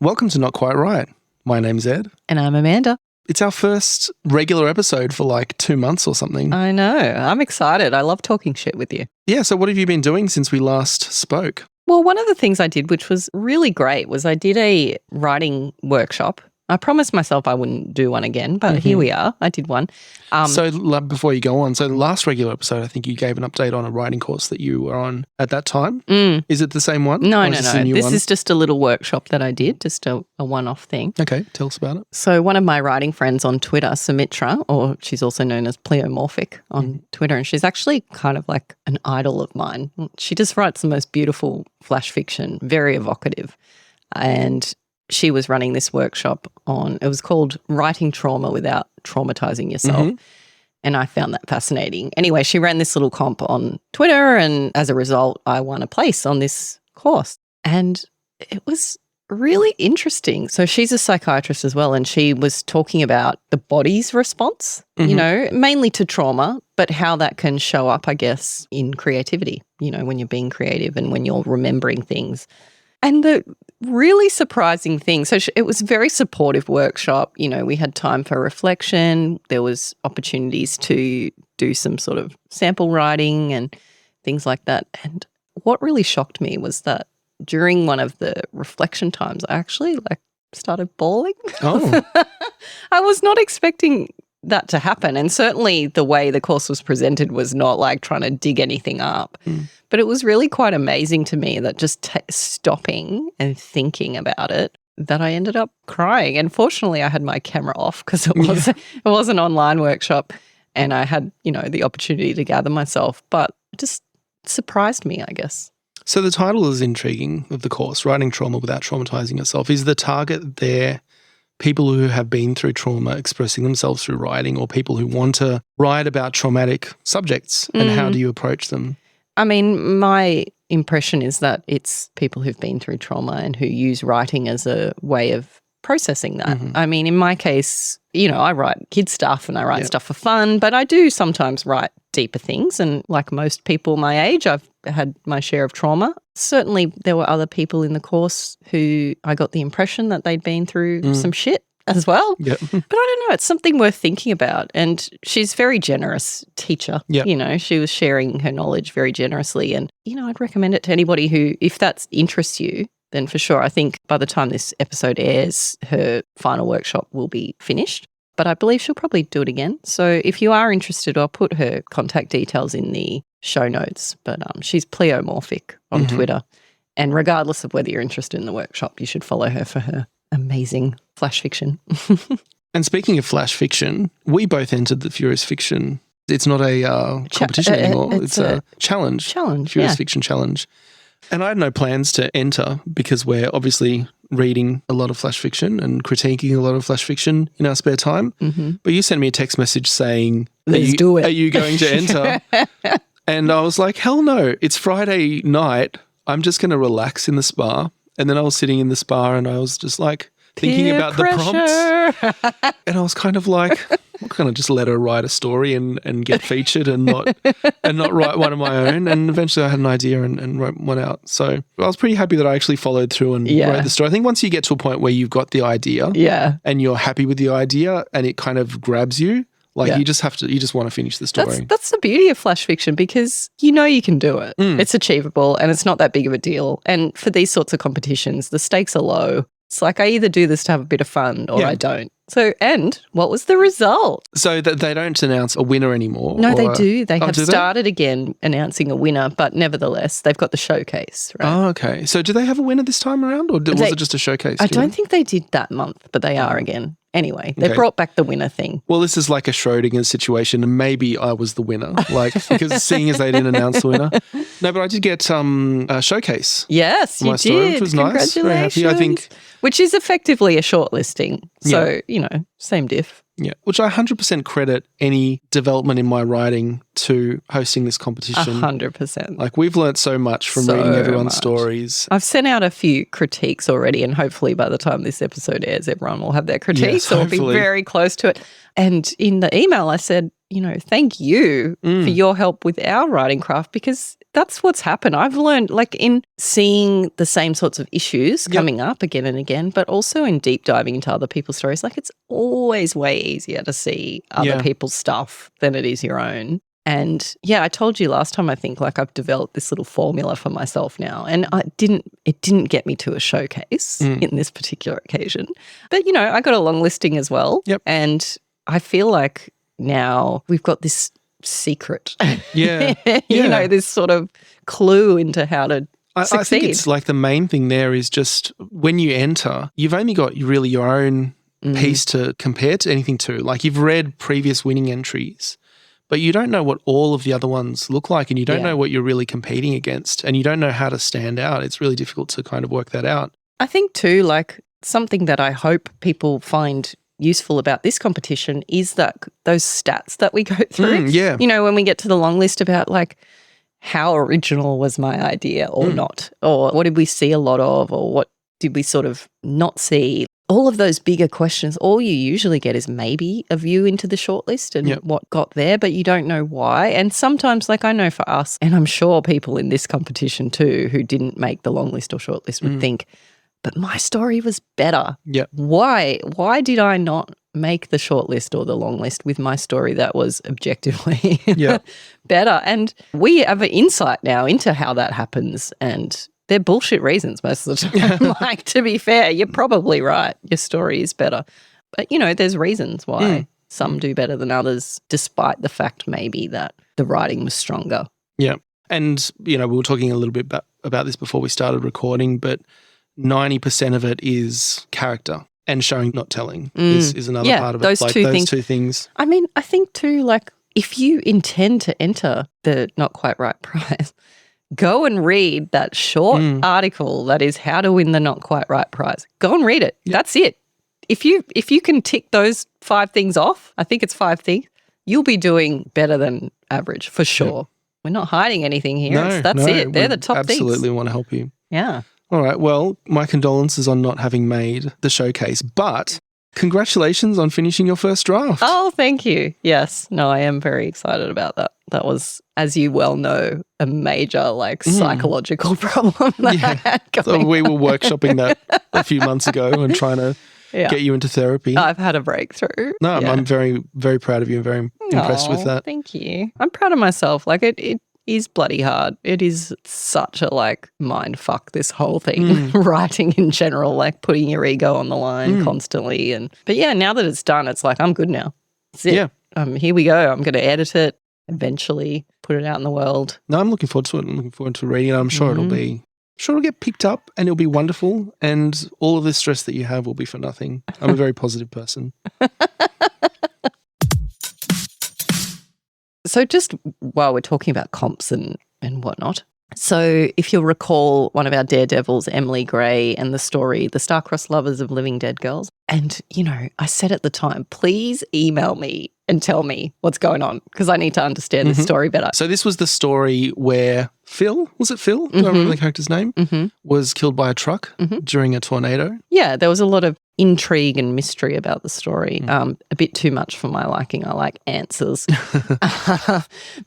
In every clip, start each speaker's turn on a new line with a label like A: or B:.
A: Welcome to Not Quite Right. My name's Ed.
B: And I'm Amanda.
A: It's our first regular episode for like 2 months or something.
B: I know. I'm excited. I love talking shit with you.
A: Yeah, so what have you been doing since we last spoke?
B: Well, one of the things I did, which was really great, was I did a writing workshop. I promised myself I wouldn't do one again, but here we are. I did one.
A: Before you go on, so the last regular episode, I think you gave an update on a writing course that you were on at that time. Is it the same one?
B: No. This is just a little workshop that I did, just a one-off thing.
A: Okay, tell us about it.
B: So one of my writing friends on Twitter, Sumitra, or she's also known as Pleomorphic on Twitter, and she's actually kind of like an idol of mine. She just writes the most beautiful flash fiction, very evocative. And she was running this workshop it was called Writing Trauma Without Traumatizing Yourself. And I found that fascinating. Anyway, she ran this little comp on Twitter, and as a result, I won a place on this course. And it was really interesting. So she's a psychiatrist as well, and she was talking about the body's response, you know, mainly to trauma, but how that can show up, I guess, in creativity, you know, when you're being creative and when you're remembering things. And the really surprising thing, so it was a very supportive workshop. You know, we had time for reflection. There was opportunities to do some sort of sample writing and things like that. And what really shocked me was that during one of the reflection times, I actually started bawling.
A: Oh.
B: I was not expecting that to happen. And certainly the way the course was presented was not like trying to dig anything up. But it was really quite amazing to me that just stopping and thinking about it, that I ended up crying. And fortunately, I had my camera off because it was an online workshop, and I had, you know, the opportunity to gather myself. But it just surprised me, I guess.
A: So the title is intriguing of the course, Writing Trauma Without Traumatizing Yourself. Is the target there people who have been through trauma expressing themselves through writing, or people who want to write about traumatic subjects, and how do you approach them?
B: I mean, my impression is that it's people who've been through trauma and who use writing as a way of processing that. I mean, in my case, you know, I write kids stuff and I write stuff for fun, but I do sometimes write deeper things. And like most people my age, I've had my share of trauma. Certainly there were other people in the course who I got the impression that they'd been through some shit as well. But I don't know, it's something worth thinking about. And she's a very generous teacher. You know, she was sharing her knowledge very generously. And, you know, I'd recommend it to anybody who, if that interests you, then for sure. I think by the time this episode airs, her final workshop will be finished. But I believe she'll probably do it again. So if you are interested, I'll put her contact details in the show notes. But she's Pleomorphic on Twitter. And regardless of whether you're interested in the workshop, you should follow her for her amazing flash fiction.
A: And speaking of flash fiction, we both entered the Furious Fiction. It's not a competition anymore. It's a challenge. Furious Fiction Challenge. And I had no plans to enter because we're obviously reading a lot of flash fiction and critiquing a lot of flash fiction in our spare time. But you sent me a text message saying,
B: Let's do it.
A: Are you going to enter? And I was like, hell no. It's Friday night. I'm just going to relax in the spa. And then I was sitting in the spa and I was just like thinking about the prompts. And I was kind of like, I'm going to just let her write a story and get featured and not write one of my own. And eventually I had an idea and wrote one out. So I was pretty happy that I actually followed through and wrote the story. I think once you get to a point where you've got the idea and you're happy with the idea and it kind of grabs you, you just want to finish the story.
B: That's the beauty of flash fiction, because you know you can do it. It's achievable and it's not that big of a deal. And for these sorts of competitions, the stakes are low. It's like I either do this to have a bit of fun or I don't. So, and what was the result?
A: So that they don't announce a winner anymore?
B: No, they do. They have started again announcing a winner, but nevertheless, they've got the showcase, right?
A: Oh, okay. So do they have a winner this time around, or was it just a showcase?
B: I don't think they did that month, but they are again. Anyway, they brought back the winner thing.
A: Well, this is like a Schrödinger situation, and maybe I was the winner, because seeing as they didn't announce the winner. No, but I did get a showcase.
B: Yes, you did.
A: Which was nice. Very happy, I think.
B: Which is effectively a shortlisting. So, you know, same diff.
A: Yeah, which I 100% credit any development in my writing to hosting this competition.
B: 100%.
A: Like, we've learnt so much from reading everyone's stories.
B: I've sent out a few critiques already, and hopefully by the time this episode airs, everyone will have their critiques or be very close to it. And in the email I said, you know, thank you for your help with our writing craft, because that's what's happened. I've learned, like, in seeing the same sorts of issues coming up again and again, but also in deep diving into other people's stories, like, it's always way easier to see other people's stuff than it is your own. And I told you last time, I think, like, I've developed this little formula for myself now, and it didn't get me to a showcase in this particular occasion. But, I got a long listing as well.
A: Yep.
B: And I feel like now we've got this secret, this sort of clue into how to succeed.
A: I think it's like the main thing there is just when you enter, you've only got really your own piece to compare to anything to. Like, you've read previous winning entries, but you don't know what all of the other ones look like, and you don't know what you're really competing against, and you don't know how to stand out. It's really difficult to kind of work that out.
B: I think too, like, something that I hope people find useful about this competition is that those stats that we go through. When we get to the long list about, like, how original was my idea or not, or what did we see a lot of, or what did we sort of not see? All of those bigger questions, all you usually get is maybe a view into the shortlist and what got there, but you don't know why. And sometimes, like, I know for us, and I'm sure people in this competition too who didn't make the long list or shortlist would think, but my story was better. Why did I not make the shortlist or the long list with my story that was objectively better? And we have an insight now into how that happens, and they're bullshit reasons most of the time. Like, to be fair, you're probably right. Your story is better. But, there's reasons why some do better than others, despite the fact maybe that the writing was stronger.
A: Yeah. And, we were talking a little bit about this before we started recording, but 90% of it is character, and showing, not telling is another part of it.
B: Those two things. I mean, I think too, like, if you intend to enter the Not Quite Right prize, go and read that short article that is how to win the Not Quite Right prize. Go and read it. That's it. If you can tick those 5 things off, I think it's 5 things, you'll be doing better than average for sure. We're not hiding anything here. That's it. They're the top things.
A: Absolutely want to help you.
B: Yeah.
A: All right. Well, my condolences on not having made the showcase, but congratulations on finishing your first draft.
B: Oh, thank you. Yes. No, I am very excited about that. That was, as you well know, a major, like, psychological problem that I had going
A: So we were workshopping that a few months ago and trying to get you into therapy.
B: I've had a breakthrough.
A: No, I'm very, very proud of you and very impressed with that.
B: Thank you. I'm proud of myself. Like, it is bloody hard. It is such a, like, mind fuck, this whole thing. Writing in general, like, putting your ego on the line constantly. But now that it's done, it's like, I'm good now. That's it. Yeah. Here we go. I'm going to edit it, eventually put it out in the world.
A: No, I'm looking forward to it. I'm looking forward to reading it. I'm sure it'll get picked up and it'll be wonderful, and all of the stress that you have will be for nothing. I'm a very positive person.
B: So just while we're talking about comps and whatnot, so if you'll recall one of our daredevils, Emily Gray, and the story, The Star-Crossed Lovers of Living Dead Girls, and, I said at the time, please email me and tell me what's going on, because I need to understand this story better.
A: So this was the story where Phil, was it Phil? Do I remember the character's name? Was killed by a truck during a tornado.
B: Yeah, there was a lot of intrigue and mystery about the story. A bit too much for my liking. I like answers.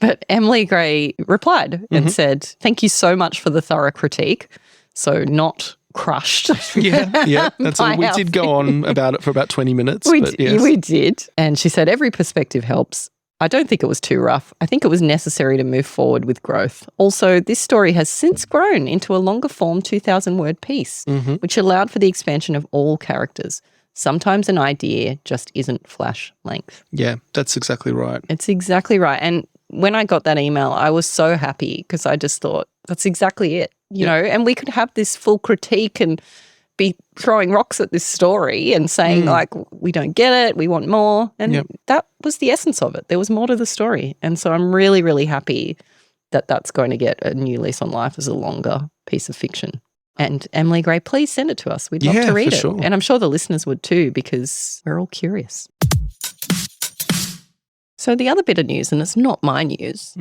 B: But Emily Gray replied and said, thank you so much for the thorough critique. So not crushed.
A: That's all. We did go on about it for about 20 minutes.
B: We did. And she said, every perspective helps. I don't think it was too rough. I think it was necessary to move forward with growth. Also, this story has since grown into a longer form 2,000-word piece, which allowed for the expansion of all characters. Sometimes an idea just isn't flash length.
A: Yeah, that's exactly right.
B: It's exactly right. And when I got that email, I was so happy, because I just thought, that's exactly it, you know, and we could have this full critique and be throwing rocks at this story and saying, like, we don't get it, we want more. And that was the essence of it. There was more to the story. And so I'm really, really happy that that's going to get a new lease on life as a longer piece of fiction. And Emily Gray, please send it to us. We'd love to read it. Sure. And I'm sure the listeners would too, because we're all curious. So the other bit of news, and it's not my news,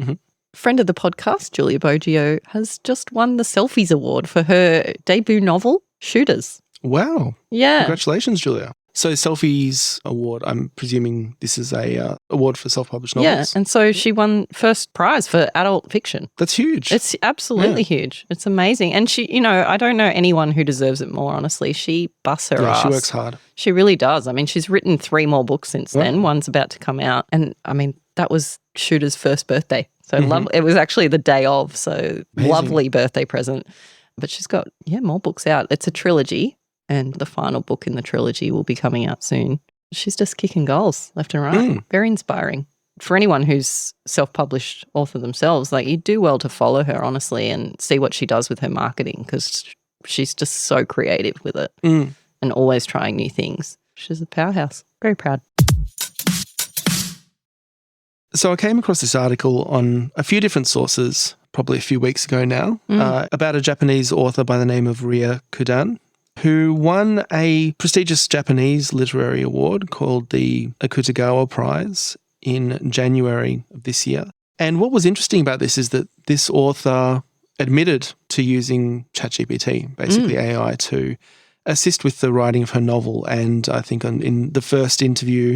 B: friend of the podcast, Julia Boggio, has just won the Selfies Award for her debut novel, Shooters.
A: Wow.
B: Yeah.
A: Congratulations, Julia. So Selfie's award, I'm presuming this is a award for self-published
B: Yeah,
A: novels.
B: and so she won first prize for adult fiction.
A: That's huge.
B: It's absolutely huge. It's amazing. And she, I don't know anyone who deserves it more, honestly. She busts her ass.
A: She works hard.
B: She really does. I mean, she's written 3 more books since then. One's about to come out. And I mean, that was Shooter's first birthday. So it was actually the day of. So lovely birthday present. But she's got, more books out. It's a trilogy. And the final book in the trilogy will be coming out soon. She's just kicking goals left and right. Very inspiring. For anyone who's self-published author themselves, like, you do well to follow her, honestly, and see what she does with her marketing, because she's just so creative with it and always trying new things. She's a powerhouse. Very proud.
A: So I came across this article on a few different sources, probably a few weeks ago now, about a Japanese author by the name of Ria Kudan, who won a prestigious Japanese literary award called the Akutagawa Prize in January of this year. And what was interesting about this is that this author admitted to using ChatGPT, basically AI, to assist with the writing of her novel. And I think in the first interview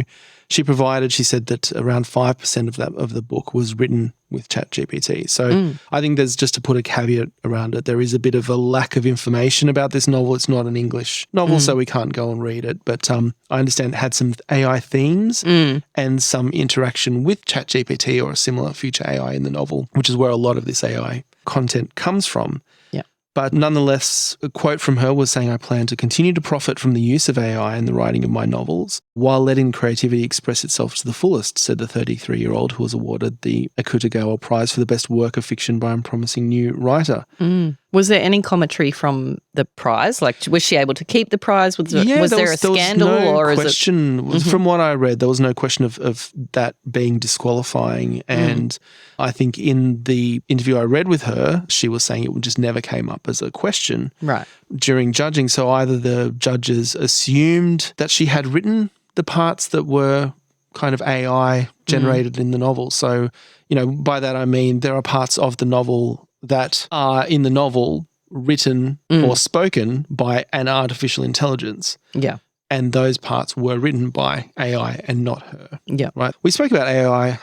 A: she said that around 5% of the book was written with ChatGPT. So I think there's, just to put a caveat around it, there is a bit of a lack of information about this novel. It's not an English novel, so we can't go and read it. But I understand it had some AI themes and some interaction with ChatGPT or a similar future AI in the novel, which is where a lot of this AI content comes from. But nonetheless, a quote from her was saying, "I plan to continue to profit from the use of AI in the writing of my novels while letting creativity express itself to the fullest," said the 33-year-old who was awarded the Akutagawa Prize for the best work of fiction by a promising new writer.
B: Was there any commentary from the prize? Like, was she able to keep the prize? Was there a scandal?
A: There was no question. From what I read, there was no question of that being disqualifying. And I think in the interview I read with her, she was saying it just never came up as a question during judging. So either the judges assumed that she had written the parts that were kind of AI generated in the novel. So, by that I mean there are parts of the novel that are in the novel written or spoken by an artificial intelligence.
B: Yeah.
A: And those parts were written by AI and not her.
B: Yeah.
A: Right. We spoke about AI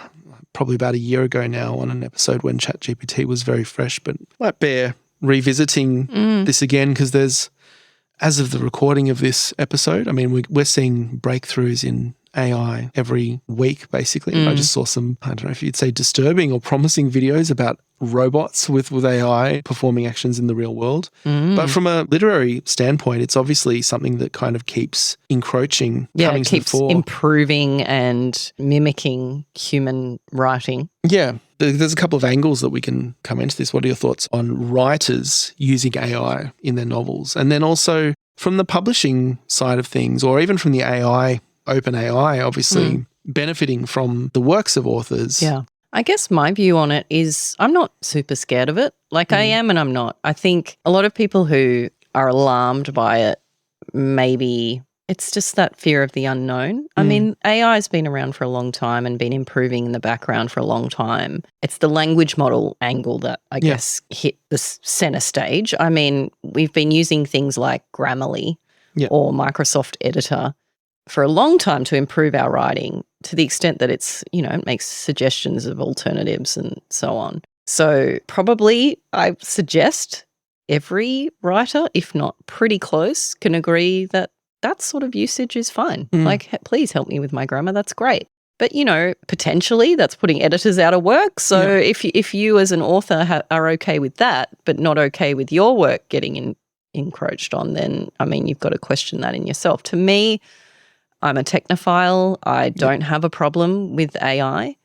A: probably about a year ago now on an episode when ChatGPT was very fresh, but might bear revisiting this again, because there's, as of the recording of this episode, I mean, we're seeing breakthroughs in AI every week, basically. I just saw some, I don't know if you'd say disturbing or promising videos about robots with AI performing actions in the real world. But from a literary standpoint, it's obviously something that kind of keeps encroaching, coming to the fore.
B: Keeps improving and mimicking human writing.
A: Yeah. There's a couple of angles that we can come into this. What are your thoughts on writers using AI in their novels? And then also from the publishing side of things, or even from the AI, OpenAI, obviously benefiting from the works of authors.
B: Yeah. I guess my view on it is I'm not super scared of it. Like I am and I'm not. I think a lot of people who are alarmed by it, maybe it's just that fear of the unknown. I mean, AI has been around for a long time and been improving in the background for a long time. It's the language model angle that I guess hit the center stage. I mean, we've been using things like Grammarly or Microsoft Editor for a long time to improve our writing, to the extent that it's, it makes suggestions of alternatives and so on. So probably I suggest every writer, if not pretty close, can agree that that sort of usage is fine. Like, please help me with my grammar. That's great. But, potentially that's putting editors out of work. So if you as an author are okay with that, but not okay with your work getting encroached on, then, I mean, you've got to question that in yourself. To me, I'm a technophile. I don't have a problem with AI.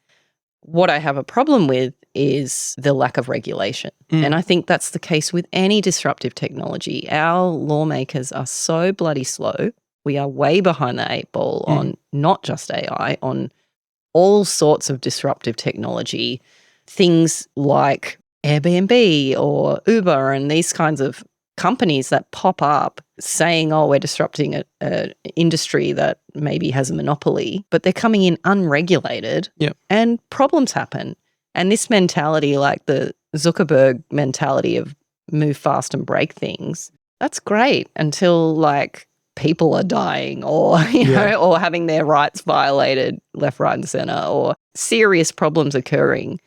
B: What I have a problem with is the lack of regulation. And I think that's the case with any disruptive technology. Our lawmakers are so bloody slow. We are way behind the 8 ball on not just AI, on all sorts of disruptive technology, things like Airbnb or Uber and these kinds of companies that pop up saying, oh, we're disrupting an industry that maybe has a monopoly, but they're coming in unregulated and problems happen. And this mentality, like the Zuckerberg mentality of move fast and break things, that's great until like people are dying or, you know, or having their rights violated left, right and center, or serious problems occurring.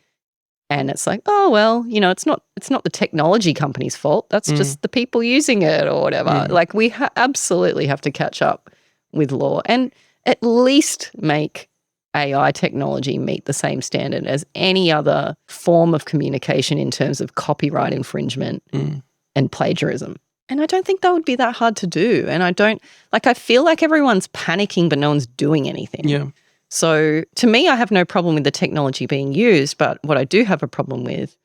B: And it's like, oh, well, you know, it's not the technology company's fault. That's just the people using it or whatever. Like we absolutely have to catch up with law and at least make AI technology meet the same standard as any other form of communication in terms of copyright infringement and plagiarism. And I don't think that would be that hard to do. And I feel like everyone's panicking, but no one's doing anything.
A: Yeah.
B: So to me, I have no problem with the technology being used, but what I do have a problem with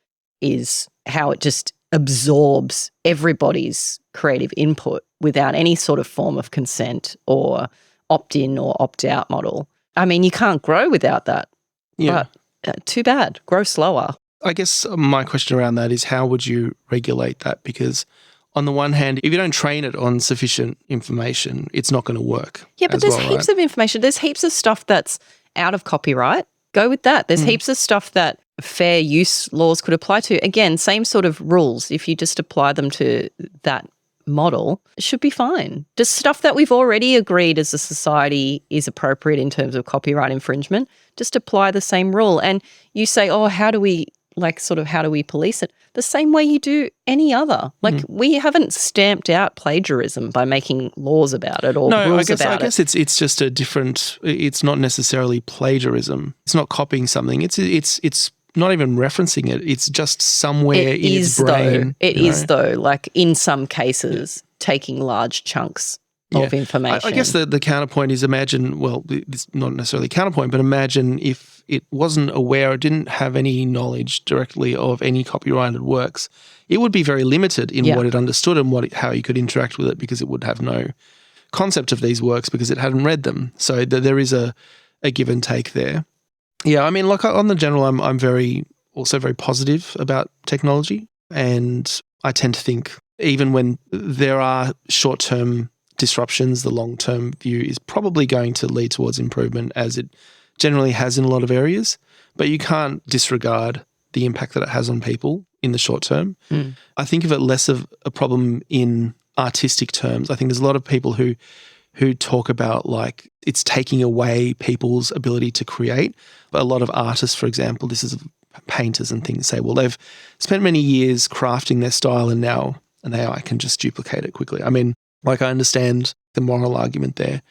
B: is how it just absorbs everybody's creative input without any sort of form of consent or opt-in or opt-out model. I mean, you can't grow without that, but too bad. Grow slower.
A: I guess my question around that is how would you regulate that? Because on the one hand, if you don't train it on sufficient information, it's not going to work.
B: Yeah, but there's heaps of information. There's heaps of stuff that's out of copyright. Go with that. There's heaps of stuff that fair use laws could apply to. Again, same sort of rules. If you just apply them to that model, it should be fine. Just stuff that we've already agreed as a society is appropriate in terms of copyright infringement, just apply the same rule. And you say, oh, how do we police it? The same way you do any other. Like we haven't stamped out plagiarism by making laws about it or rules about it.
A: I guess it's just a different. It's not necessarily plagiarism. It's not copying something. It's not even referencing it. It's just somewhere in its brain.
B: It is though. Like in some cases, taking large chunks of information.
A: I guess the counterpoint is imagine. Well, it's not necessarily counterpoint, but imagine if it wasn't aware, it didn't have any knowledge directly of any copyrighted works, it would be very limited in what it understood and how you could interact with it because it would have no concept of these works because it hadn't read them. So there is a give and take there. Yeah, I mean, like on the general, I'm also very positive about technology, and I tend to think even when there are short-term disruptions, the long-term view is probably going to lead towards improvement as it generally has in a lot of areas, but you can't disregard the impact that it has on people in the short term. I think of it less of a problem in artistic terms. I think there's a lot of people who talk about like it's taking away people's ability to create. But a lot of artists, for example, this is painters and things, say, well, they've spent many years crafting their style and now an AI can just duplicate it quickly. I mean, like I understand the moral argument there.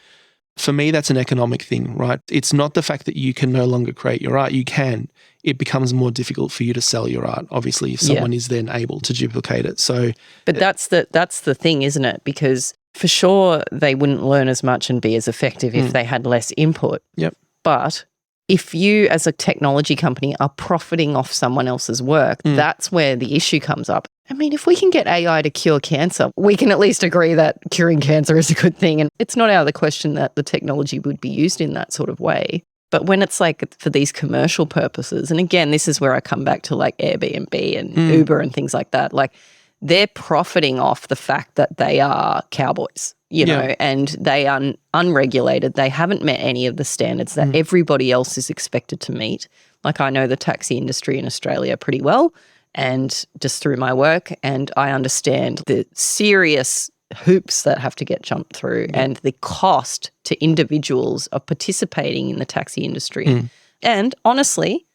A: For me, that's an economic thing, right? It's not the fact that you can no longer create your art. You can. It becomes more difficult for you to sell your art, obviously, if someone is then able to duplicate it. So,
B: but that's the thing, isn't it? Because for sure, they wouldn't learn as much and be as effective if they had less input.
A: Yep.
B: But if you, as a technology company, are profiting off someone else's work, that's where the issue comes up. I mean, if we can get AI to cure cancer, we can at least agree that curing cancer is a good thing. And it's not out of the question that the technology would be used in that sort of way. But when it's like for these commercial purposes, and again, this is where I come back to like Airbnb and Uber and things like that, like they're profiting off the fact that they are cowboys, you know, and they are unregulated. They haven't met any of the standards that everybody else is expected to meet. Like I know the taxi industry in Australia pretty well, and just through my work, and I understand the serious hoops that have to get jumped through and the cost to individuals of participating in the taxi industry. And honestly,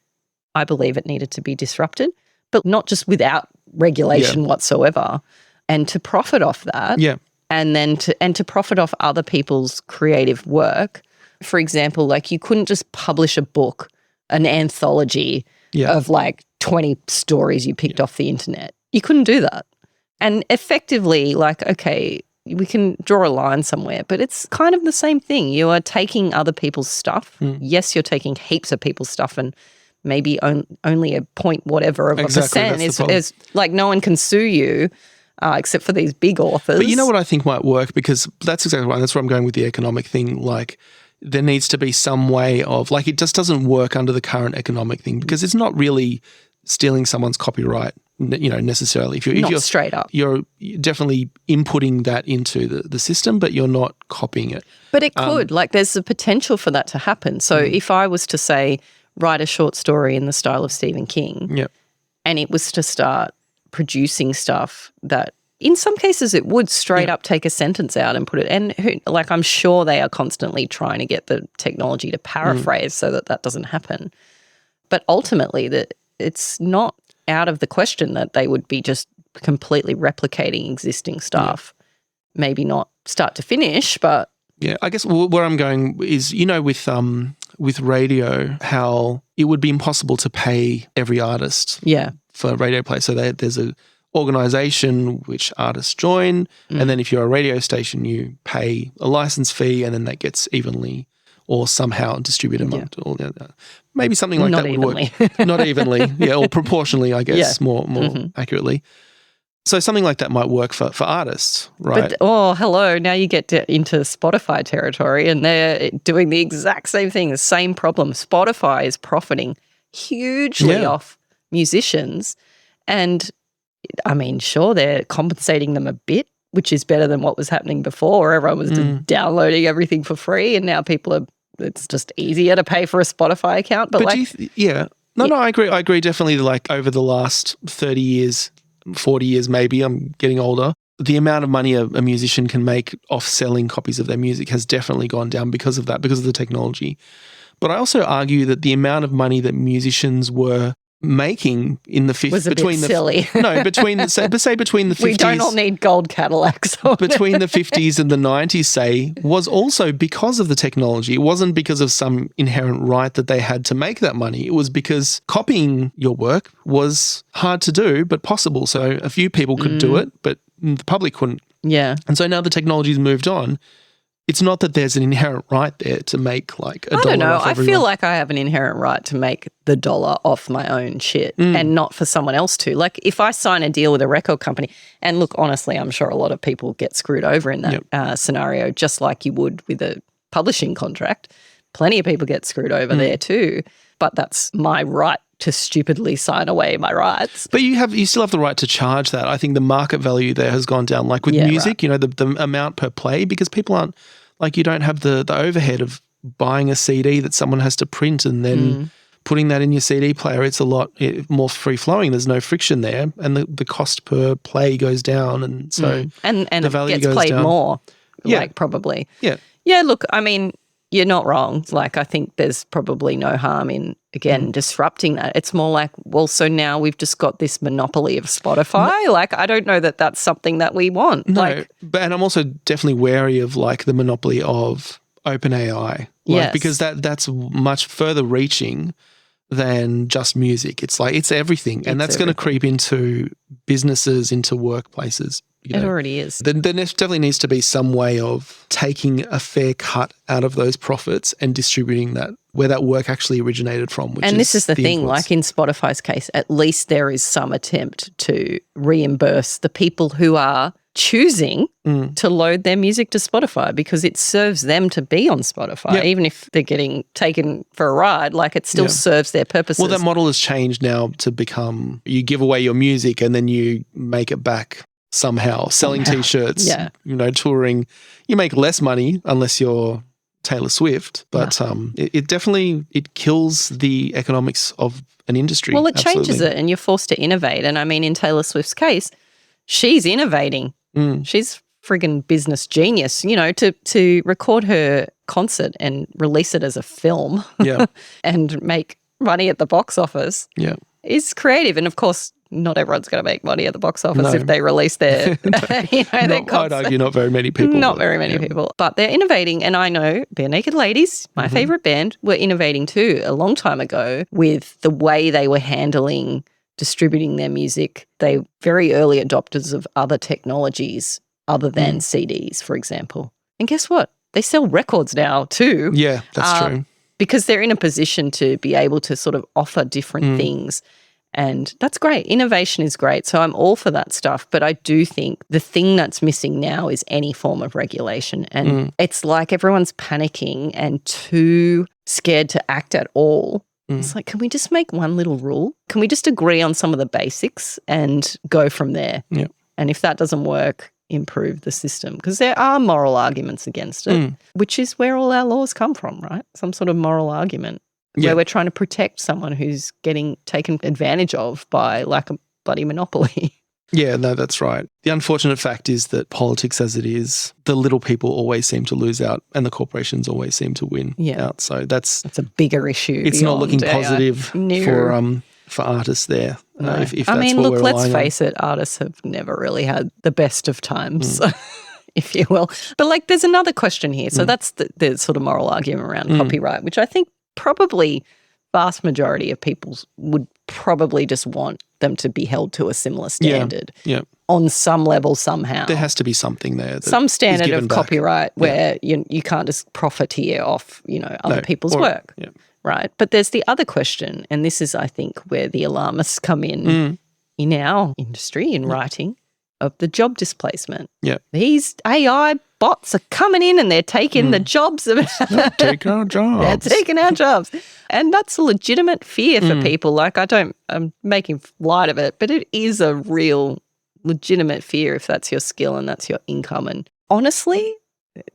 B: I believe it needed to be disrupted, but not just without regulation whatsoever. And to profit off that, and then to profit off other people's creative work. For example, like you couldn't just publish a book, an anthology of like 20 stories you picked off the internet. You couldn't do that. And effectively, like, okay, we can draw a line somewhere, but it's kind of the same thing. You are taking other people's stuff. Yes, you're taking heaps of people's stuff, and maybe only a point whatever of a percent is like no one can sue you except for these big authors.
A: But you know what I think might work, because that's exactly right. That's where I'm going with the economic thing. Like there needs to be some way of, like, it just doesn't work under the current economic thing because it's not really stealing someone's copyright, you know, necessarily. If you're straight up, you're definitely inputting that into the system, but you're not copying it.
B: But it could, like, there's the potential for that to happen. So if I was to say, write a short story in the style of Stephen King, and it was to start producing stuff that in some cases it would straight up take a sentence out and put it, and I'm sure they are constantly trying to get the technology to paraphrase so that doesn't happen. But ultimately it's not out of the question that they would be just completely replicating existing stuff. Maybe not start to finish, but...
A: Yeah, I guess where I'm going is, with radio, how it would be impossible to pay every artist for radio play. So there's a organisation which artists join, and then if you're a radio station, you pay a license fee, and then that gets evenly or somehow distributed among all the other. Maybe something like that would work. Not evenly, or proportionally, I guess, more accurately. So something like that might work for artists, right?
B: But, hello, now you get into Spotify territory, and they're doing the exact same thing, the same problem. Spotify is profiting hugely off musicians, and I mean, sure, they're compensating them a bit, which is better than what was happening before, where everyone was just downloading everything for free, and now it's just easier to pay for a Spotify account. But
A: I agree. I agree definitely. Like over the last 30 years, 40 years maybe, I'm getting older, the amount of money a musician can make off selling copies of their music has definitely gone down because of that, because of the technology. But I also argue that the amount of money that musicians were making in the 50s
B: was between the silly.
A: between the 50s.
B: We don't all need gold Cadillacs.
A: Between the 50s and the 90s, say, was also because of the technology. It wasn't because of some inherent right that they had to make that money. It was because copying your work was hard to do but possible. So a few people could do it, but the public couldn't.
B: Yeah.
A: And so now the technology's moved on. It's not that there's an inherent right there to make like $1
B: I don't know.
A: off everyone.
B: I feel like I have an inherent right to make the dollar off my own shit and not for someone else to. Like if I sign a deal with a record company, and look, honestly, I'm sure a lot of people get screwed over in that scenario, just like you would with a publishing contract. Plenty of people get screwed over there too, but that's my right to stupidly sign away my rights.
A: But you still have the right to charge that. I think the market value there has gone down. Like with music, the amount per play, because people aren't, like you don't have the overhead of buying a CD that someone has to print and then putting that in your CD player. It's a lot more free-flowing. There's no friction there, and the cost per play goes down, and so
B: and
A: the value
B: it gets
A: goes
B: played
A: down.
B: more, like probably.
A: Yeah.
B: Yeah, look, I mean, you're not wrong. Like, I think there's probably no harm in, again, disrupting that. It's more like, well, so now we've just got this monopoly of Spotify. Like, I don't know that that's something that we want.
A: No, and I'm also definitely wary of, like, the monopoly of OpenAI. Because that's much further reaching than just music. It's like, it's everything. And that's going to creep into businesses, into workplaces.
B: It already is.
A: There definitely needs to be some way of taking a fair cut out of those profits and distributing that where that work actually originated from.
B: And this is the thing,
A: influence.
B: like in Spotify's case, at least there is some attempt to reimburse the people who are choosing to load their music to Spotify, because it serves them to be on Spotify, even if they're getting taken for a ride. Like, it still serves their purposes.
A: Well, that model has changed now to become you give away your music and then you make it back somehow, selling T-shirts, touring. You make less money unless you're Taylor Swift, but it definitely kills the economics of an industry.
B: Well, it changes it, and you're forced to innovate. And I mean, in Taylor Swift's case, she's innovating. She's friggin' business genius, to record her concert and release it as a film and make money at the box office is creative. And of course, not everyone's going to make money at the box office if they release their, their concert.
A: I'd argue not very many people.
B: Not very many people. But they're innovating. And I know Bare Naked Ladies, my favourite band, were innovating too a long time ago with the way they were handling distributing their music. They were very early adopters of other technologies other than CDs, for example. And guess what? They sell records now too.
A: Yeah, that's true.
B: Because they're in a position to be able to sort of offer different things. And that's great. Innovation is great. So I'm all for that stuff. But I do think the thing that's missing now is any form of regulation. And it's like everyone's panicking and too scared to act at all. It's like, can we just make one little rule? Can we just agree on some of the basics and go from there? Yeah. And if that doesn't work, improve the system. Because there are moral arguments against it, which is where all our laws come from, right? Some sort of moral argument. Where we're trying to protect someone who's getting taken advantage of by like a bloody monopoly.
A: Yeah, no, that's right. The unfortunate fact is that politics as it is, the little people always seem to lose out and the corporations always seem to win out. So that's
B: a bigger issue.
A: It's not looking positive for artists there.
B: No.
A: If that's what we're relying
B: let's face it, artists have never really had the best of times. If you will. But like there's another question here. So that's the sort of moral argument around copyright, which I think probably vast majority of people would probably just want them to be held to a similar standard on some level somehow.
A: There has to be something there.
B: Some standard of copyright where you can't just profiteer off, other people's work.
A: Yeah.
B: Right. But there's the other question, and this is, I think, where the alarmists come in our industry, in writing, of the job displacement.
A: Yeah.
B: These AI bots are coming in and they're taking the jobs of
A: taking our jobs.
B: They're taking our jobs. And that's a legitimate fear for people. Like I'm making light of it, but it is a real legitimate fear if that's your skill and that's your income. And honestly,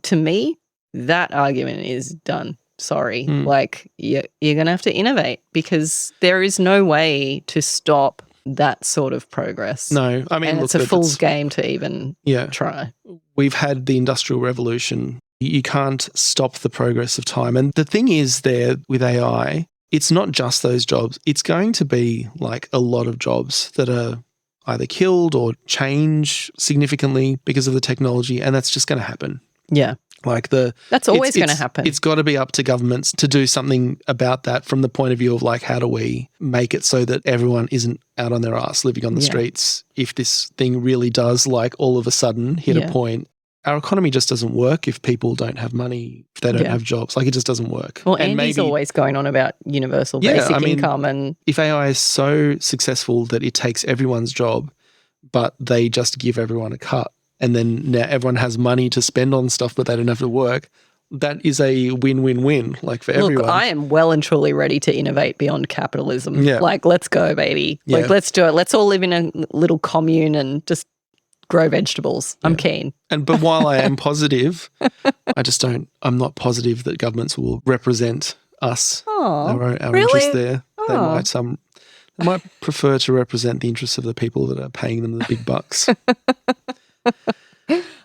B: to me, that argument is done. Sorry. Like you're going to have to innovate because there is no way to stop that sort of progress.
A: No, I mean,
B: and it's a fool's game to even try.
A: We've had the Industrial Revolution. You can't stop the progress of time. And the thing is there with AI, it's not just those jobs. It's going to be like a lot of jobs that are either killed or change significantly because of the technology, and that's just going to happen.
B: Yeah. That's always going to happen.
A: It's got to be up to governments to do something about that from the point of view of like, how do we make it so that everyone isn't out on their ass living on the streets if this thing really does like all of a sudden hit a point. Our economy just doesn't work if people don't have money, if they don't have jobs. Like it just doesn't work.
B: Well, and Andy's always going on about universal basic income. And
A: if AI is so successful that it takes everyone's job, but they just give everyone a cut, and then now everyone has money to spend on stuff, but they don't have to work, that is a win-win-win, like for everyone.
B: Look, I am well and truly ready to innovate beyond capitalism.
A: Yeah.
B: Like, let's go, baby.
A: Yeah.
B: Like, let's do it. Let's all live in a little commune and just grow vegetables. I'm keen.
A: But while I am positive, I'm not positive that governments will represent us, our interests there. They might prefer to represent the interests of the people that are paying them the big bucks.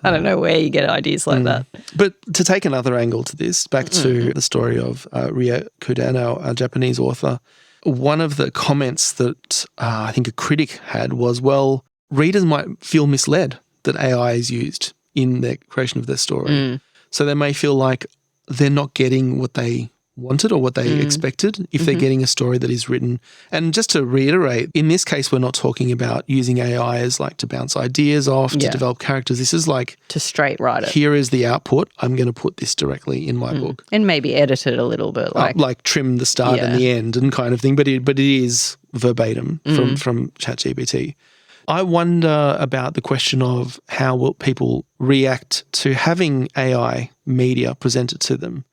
B: I don't know where you get ideas like that.
A: But to take another angle to this, back to the story of Rie Kuden, our Japanese author, one of the comments that I think a critic had was, well, readers might feel misled that AI is used in the creation of their story. So they may feel like they're not getting what they wanted or what they expected if they're getting a story that is written. And just to reiterate, in this case, we're not talking about using AI as like to bounce ideas off, to develop characters. This is like
B: to straight write it.
A: Here is the output. I'm going to put this directly in my book.
B: And maybe edit it a little bit.
A: Like trim the start and the end and kind of thing. But it is verbatim from ChatGPT. I wonder about the question of how will people react to having AI media presented to them.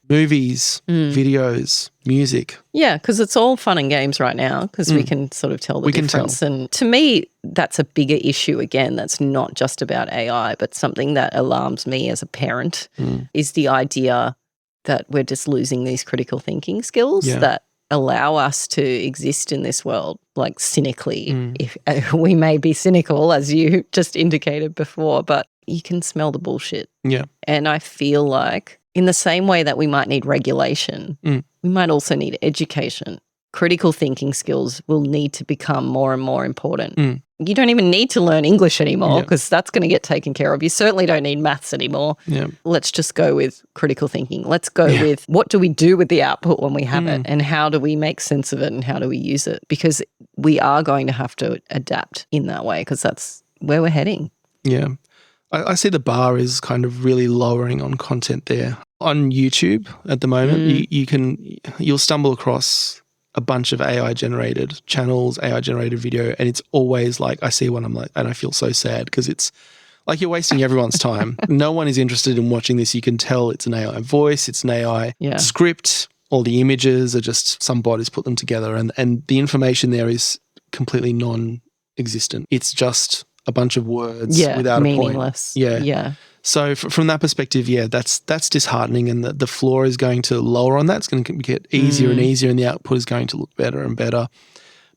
A: Movies, videos, music.
B: Yeah, because it's all fun and games right now because we can sort of tell the difference. And to me, that's a bigger issue again. That's not just about AI, but something that alarms me as a parent is the idea that we're just losing these critical thinking skills that allow us to exist in this world, like cynically. If we may be cynical, as you just indicated before, but you can smell the bullshit.
A: Yeah.
B: And I feel like in the same way that we might need regulation, we might also need education. Critical thinking skills will need to become more and more important. You don't even need to learn English anymore because that's going to get taken care of. You certainly don't need maths anymore. Yeah. Let's just go with critical thinking. Let's go with what do we do with the output when we have it and how do we make sense of it and how do we use it? Because we are going to have to adapt in that way because that's where we're heading.
A: Yeah. I see the bar is kind of really lowering on content there. On YouTube at the moment, you'll stumble across a bunch of AI-generated channels, AI-generated video, and it's always like, I see one, I'm like, and I feel so sad because it's like you're wasting everyone's time. No one is interested in watching this. You can tell it's an AI voice, it's an AI script. All the images are just some bot has put them together, and the information there is completely non-existent. It's just a bunch of words without
B: meaningless.
A: a point. Yeah. So from that perspective, that's disheartening, and the floor is going to lower on that. It's going to get easier and easier, and the output is going to look better and better.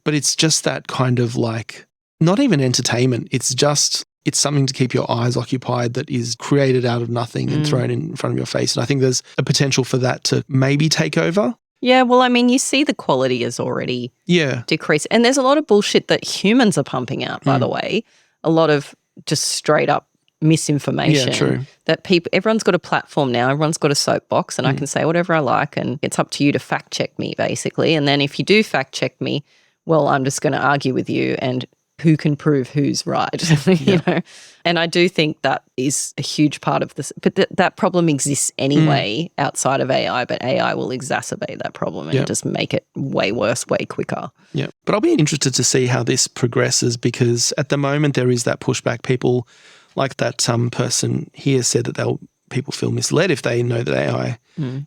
A: But it's just that kind of like not even entertainment. It's something to keep your eyes occupied that is created out of nothing and thrown in front of your face. And I think there's a potential for that to maybe take over.
B: Yeah, well, I mean, you see the quality is already decreased. And there's a lot of bullshit that humans are pumping out, by the way. A lot of just straight up misinformation.
A: Yeah, true.
B: That everyone's got a platform now. Everyone's got a soapbox and I can say whatever I like and it's up to you to fact check me, basically. And then if you do fact check me, well, I'm just going to argue with you and who can prove who's right, you know? And I do think that is a huge part of this. But that problem exists anyway outside of AI, but AI will exacerbate that problem and just make it way worse, way quicker.
A: Yeah. But I'll be interested to see how this progresses because at the moment there is that pushback. People like that person here said that people feel misled if they know that AI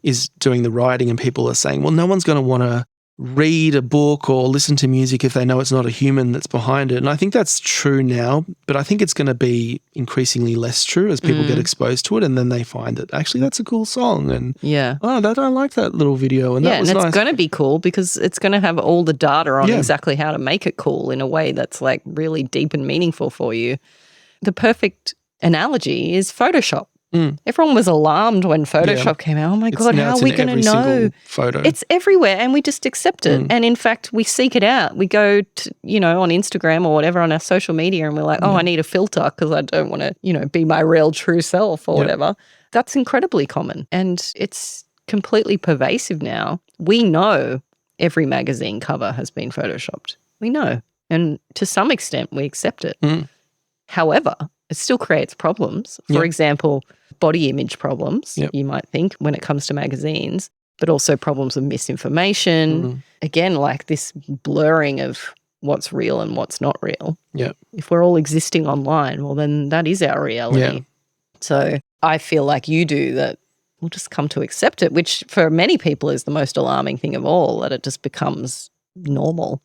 A: is doing the writing and people are saying, well, no one's going to want to read a book or listen to music if they know it's not a human that's behind it. And I think that's true now, but I think it's going to be increasingly less true as people get exposed to it and then they find that actually that's a cool song and I like that little video and that was nice.
B: It's going to be cool because it's going to have all the data on exactly how to make it cool in a way that's like really deep and meaningful for you. The perfect analogy is Photoshop. Everyone was alarmed when Photoshop came out. Oh my God, how are we going to know?
A: Photo.
B: It's everywhere and we just accept it. And in fact, we seek it out. We go to, on Instagram or whatever on our social media and we're like, I need a filter because I don't want to, be my real true self or whatever. That's incredibly common and it's completely pervasive now. We know every magazine cover has been Photoshopped. We know. And to some extent, we accept it. However, it still creates problems. For example, body image problems, you might think, when it comes to magazines, but also problems of misinformation. Again, like this blurring of what's real and what's not real. If we're all existing online, well, then that is our reality. So I feel like you do that we'll just come to accept it, which for many people is the most alarming thing of all, that it just becomes normal.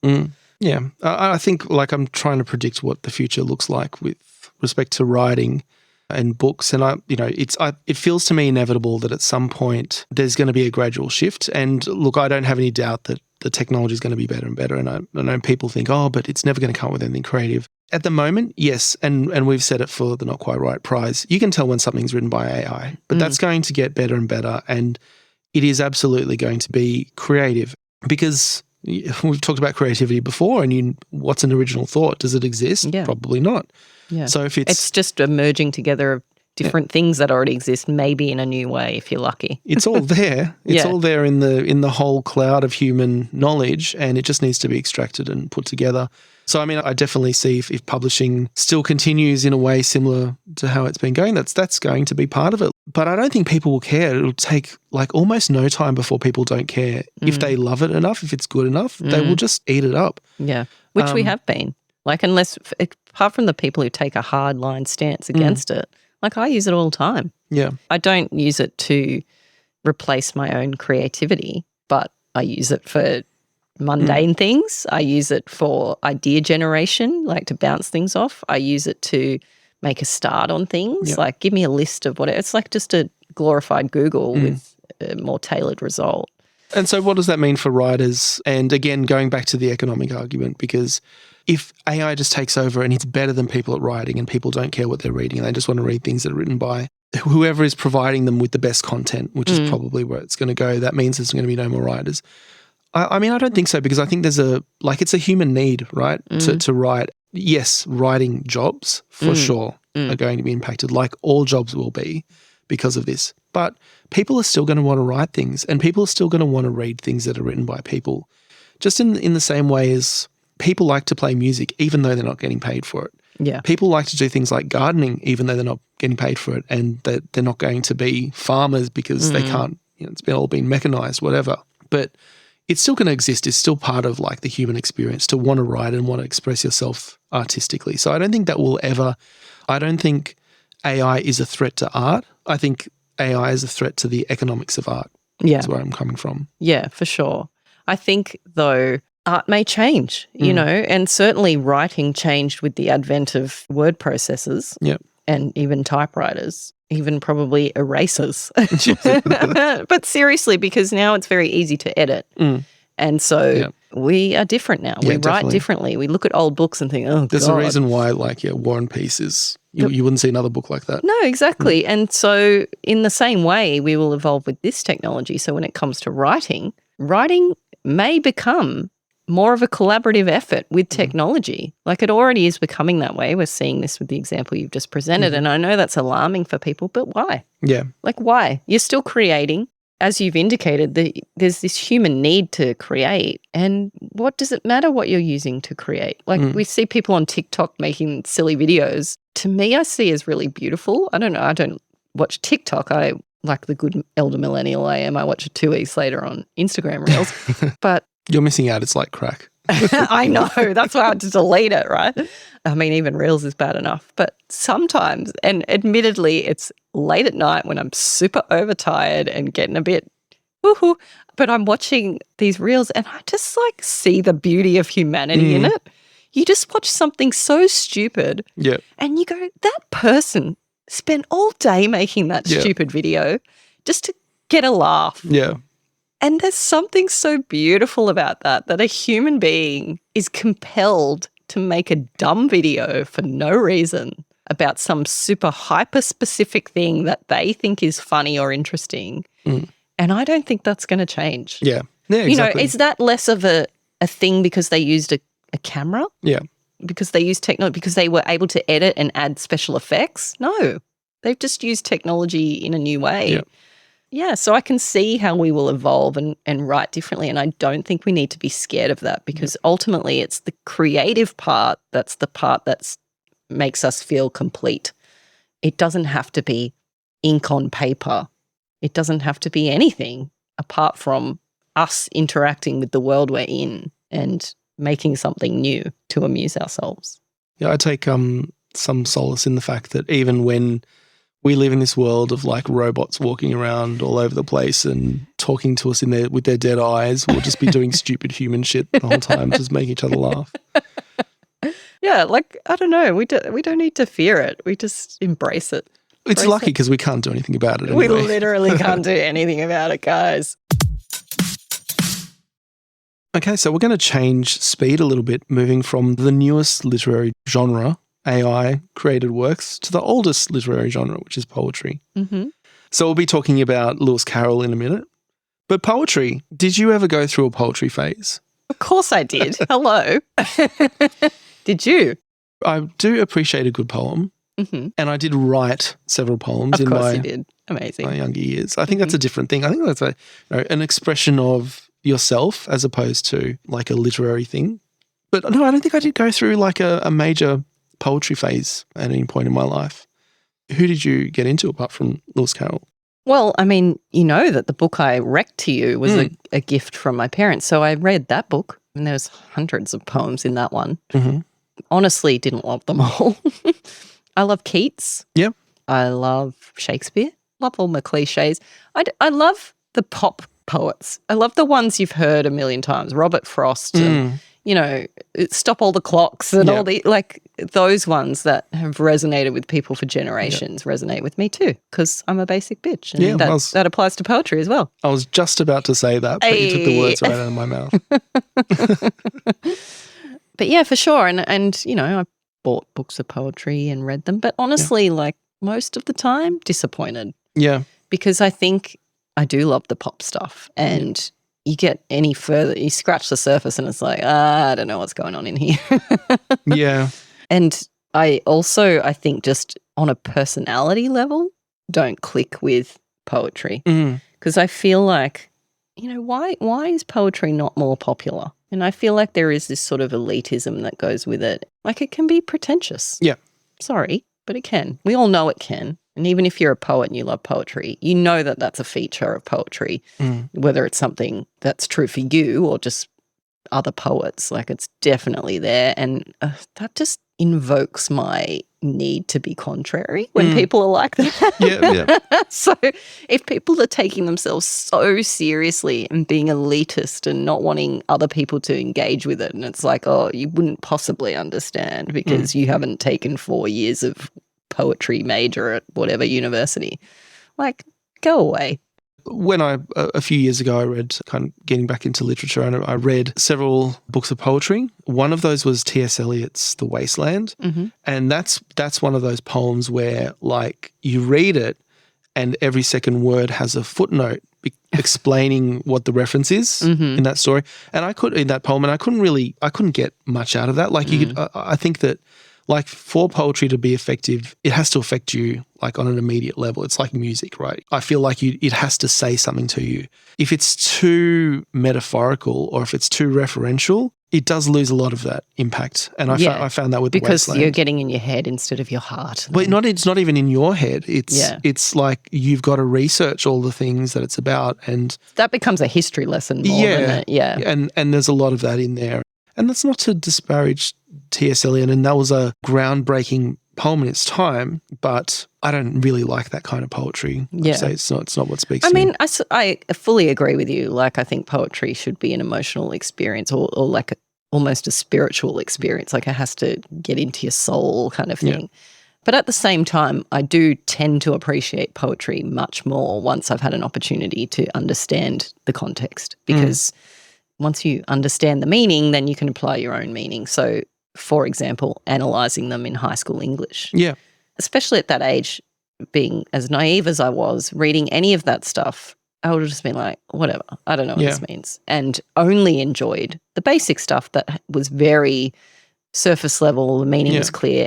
A: Yeah. I think like I'm trying to predict what the future looks like with respect to writing and books. And it feels to me inevitable that at some point there's going to be a gradual shift. And look, I don't have any doubt that the technology is going to be better and better. And I know people think, but it's never going to come up with anything creative. At the moment, yes, and we've said it for the Not Quite Right prize, you can tell when something's written by AI, but that's going to get better and better. And it is absolutely going to be creative because we've talked about creativity before and what's an original thought? Does it exist? Probably not. So if it's
B: just a merging together of different things that already exist, maybe in a new way if you're lucky.
A: It's all there. It's all there in the whole cloud of human knowledge and it just needs to be extracted and put together. So, I mean, I definitely see if publishing still continues in a way similar to how it's been going, that's going to be part of it. But I don't think people will care. It'll take like almost no time before people don't care. If they love it enough, if it's good enough, they will just eat it up.
B: Yeah, which we have been. Like apart from the people who take a hard line stance against it, like I use it all the time.
A: Yeah.
B: I don't use it to replace my own creativity, but I use it for mundane things. I use it for idea generation, like to bounce things off. I use it to make a start on things, like give me a list of what it's like just a glorified Google with a more tailored result.
A: And so what does that mean for writers? And again, going back to the economic argument, because if AI just takes over and it's better than people at writing and people don't care what they're reading and they just want to read things that are written by whoever is providing them with the best content, which is probably where it's going to go, that means there's going to be no more writers. I mean, I don't think so because I think it's a human need, right, to write. Yes, writing jobs for sure are going to be impacted, like all jobs will be because of this. But people are still going to want to write things and people are still going to want to read things that are written by people. Just in the same way as people like to play music even though they're not getting paid for it.
B: Yeah.
A: People like to do things like gardening even though they're not getting paid for it and they're not going to be farmers because they can't, it's all been mechanized, whatever. But it's still going to exist. It's still part of like the human experience to want to write and want to express yourself artistically. So I don't think I don't think AI is a threat to art. I think AI is a threat to the economics of art.
B: Yeah.
A: That's where I'm coming from.
B: Yeah, for sure. I think though art may change, and certainly writing changed with the advent of word processors and even typewriters, even probably erasers. But seriously, because now it's very easy to edit. And so We are different now.
A: Yeah,
B: we write
A: definitely.
B: differently. We look at old books and think, oh,
A: There's
B: God.
A: a reason why, like, War and Peace is, you wouldn't see another book like that.
B: No, exactly. And so in the same way, we will evolve with this technology. So when it comes to writing may become more of a collaborative effort with technology. Like it already is becoming that way. We're seeing this with the example you've just presented. And I know that's alarming for people, but why?
A: Yeah.
B: Like why? You're still creating. As you've indicated, there's this human need to create. And what does it matter what you're using to create? Like we see people on TikTok making silly videos. To me, I see as really beautiful. I don't know. I don't watch TikTok. I, like the good elder millennial I am, I watch it 2 weeks later on Instagram Reels. But
A: you're missing out. It's like crack.
B: I know. That's why I had to delete it, right? I mean, even Reels is bad enough. But sometimes, and admittedly, it's late at night when I'm super overtired and getting a bit woohoo, but I'm watching these Reels and I just like see the beauty of humanity in it. You just watch something so stupid and you go, that person spent all day making that stupid video just to get a laugh.
A: Yeah.
B: And there's something so beautiful about that a human being is compelled to make a dumb video for no reason about some super hyper-specific thing that they think is funny or interesting. And I don't think that's going to change.
A: Yeah. Yeah, exactly.
B: You know, is that less of a thing because they used a camera?
A: Yeah.
B: Because they used technology, because they were able to edit and add special effects? No. They've just used technology in a new way.
A: Yeah.
B: Yeah, so I can see how we will evolve and write differently, and I don't think we need to be scared of that because ultimately it's the creative part that's the part that makes us feel complete. It doesn't have to be ink on paper. It doesn't have to be anything apart from us interacting with the world we're in and making something new to amuse ourselves.
A: Yeah, I take some solace in the fact that even when we live in this world of like robots walking around all over the place and talking to us with their dead eyes, we'll just be doing stupid human shit the whole time, just make each other laugh.
B: Yeah, like, I don't know. We don't need to fear it. We just embrace it.
A: It's lucky because we can't do anything about it
B: We
A: anyway.
B: literally can't do anything about it, guys.
A: Okay, so we're going to change speed a little bit, moving from the newest literary genre, AI-created works, to the oldest literary genre, which is poetry. So we'll be talking about Lewis Carroll in a minute. But poetry, did you ever go through a poetry phase?
B: Of course I did. Hello. Did you?
A: I do appreciate a good poem, and I did write several poems
B: Of
A: in
B: course
A: my
B: you did. Amazing.
A: younger years. I think that's a different thing. I think that's an expression of yourself as opposed to like a literary thing. But no, I don't think I did go through like a major poetry phase at any point in my life. Who did you get into apart from Lewis Carroll?
B: Well, I mean, you know that the book I recced to you was a gift from my parents. So I read that book and there was hundreds of poems in that one. Honestly, didn't love them all. I love Keats.
A: Yeah.
B: I love Shakespeare. Love all my cliches. I love the pop poets. I love the ones you've heard a million times. Robert Frost and, you know, Stop All the Clocks and all the, like, those ones that have resonated with people for generations resonate with me too because I'm a basic bitch. And that applies to poetry as well.
A: I was just about to say that, but you took the words right out of my mouth.
B: But yeah, for sure. And you know, I bought books of poetry and read them. But honestly, like most of the time, disappointed.
A: Yeah.
B: Because I think I do love the pop stuff. And you get any further, you scratch the surface and it's like, I don't know what's going on in here.
A: Yeah.
B: And I think just on a personality level, don't click with poetry. Because I feel like, you know, why is poetry not more popular? And I feel like there is this sort of elitism that goes with it. Like it can be pretentious.
A: Yeah.
B: Sorry, but it can. We all know it can. And even if you're a poet and you love poetry, you know that that's a feature of poetry, whether it's something that's true for you or just other poets. Like it's definitely there. And that just invokes my need to be contrary when people are like that.
A: Yeah.
B: So if people are taking themselves so seriously and being elitist and not wanting other people to engage with it, and it's like, oh, you wouldn't possibly understand because you haven't taken 4 years of poetry major at whatever university. Like, go away.
A: when a few years ago, I read, kind of getting back into literature, and I read several books of poetry. One of those was T.S. Eliot's The Wasteland. And that's one of those poems where, like, you read it and every second word has a footnote explaining what the reference is in that story. And in that poem, and I couldn't get much out of that. Like, you could, I think that, like, for poetry to be effective, it has to affect you, like, on an immediate level. It's like music, right? I feel like it has to say something to you. If it's too metaphorical or if it's too referential, it does lose a lot of that impact. And I found that with The Wasteland.
B: Because you're getting in your head instead of your heart.
A: But it's not even in your head. It's like you've got to research all the things that it's about. And
B: that becomes a history lesson more than it. Yeah.
A: And there's a lot of that in there. And that's not to disparage T.S. Eliot, and that was a groundbreaking poem in its time, but I don't really like that kind of poetry.
B: Yeah.
A: So it's not what speaks to me.
B: I mean, I fully agree with you. Like, I think poetry should be an emotional experience or like almost a spiritual experience. Like, it has to get into your soul kind of thing. Yeah. But at the same time, I do tend to appreciate poetry much more once I've had an opportunity to understand the context, because once you understand the meaning, then you can apply your own meaning. So, for example, analysing them in high school English.
A: Yeah.
B: Especially at that age, being as naive as I was, reading any of that stuff, I would have just been like, whatever, I don't know what this means. And only enjoyed the basic stuff that was very surface level, the meaning was clear,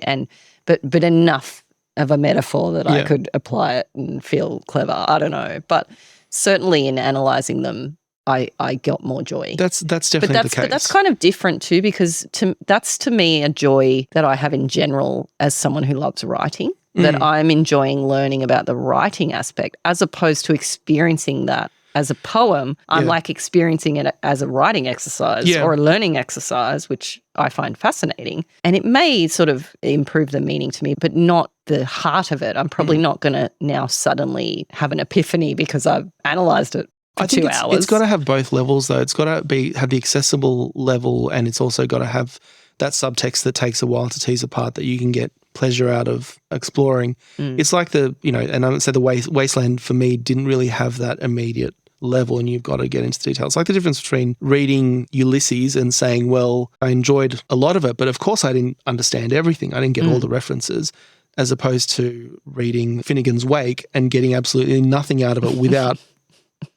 B: but enough of a metaphor that I could apply it and feel clever. I don't know. But certainly in analysing them, I got more joy.
A: That's definitely the case.
B: But that's kind of different too, because that's to me a joy that I have in general as someone who loves writing, that I'm enjoying learning about the writing aspect as opposed to experiencing that as a poem. I'm like experiencing it as a writing exercise or a learning exercise, which I find fascinating. And it may sort of improve the meaning to me, but not the heart of it. I'm probably not going to now suddenly have an epiphany because I've analysed it. I think
A: it's got to have both levels, though. It's got to have the accessible level, and it's also got to have that subtext that takes a while to tease apart that you can get pleasure out of exploring. It's like and I would say the Wasteland for me didn't really have that immediate level, and you've got to get into the details. It's like the difference between reading Ulysses and saying, well, I enjoyed a lot of it, but of course I didn't understand everything. I didn't get all the references, as opposed to reading Finnegan's Wake and getting absolutely nothing out of it without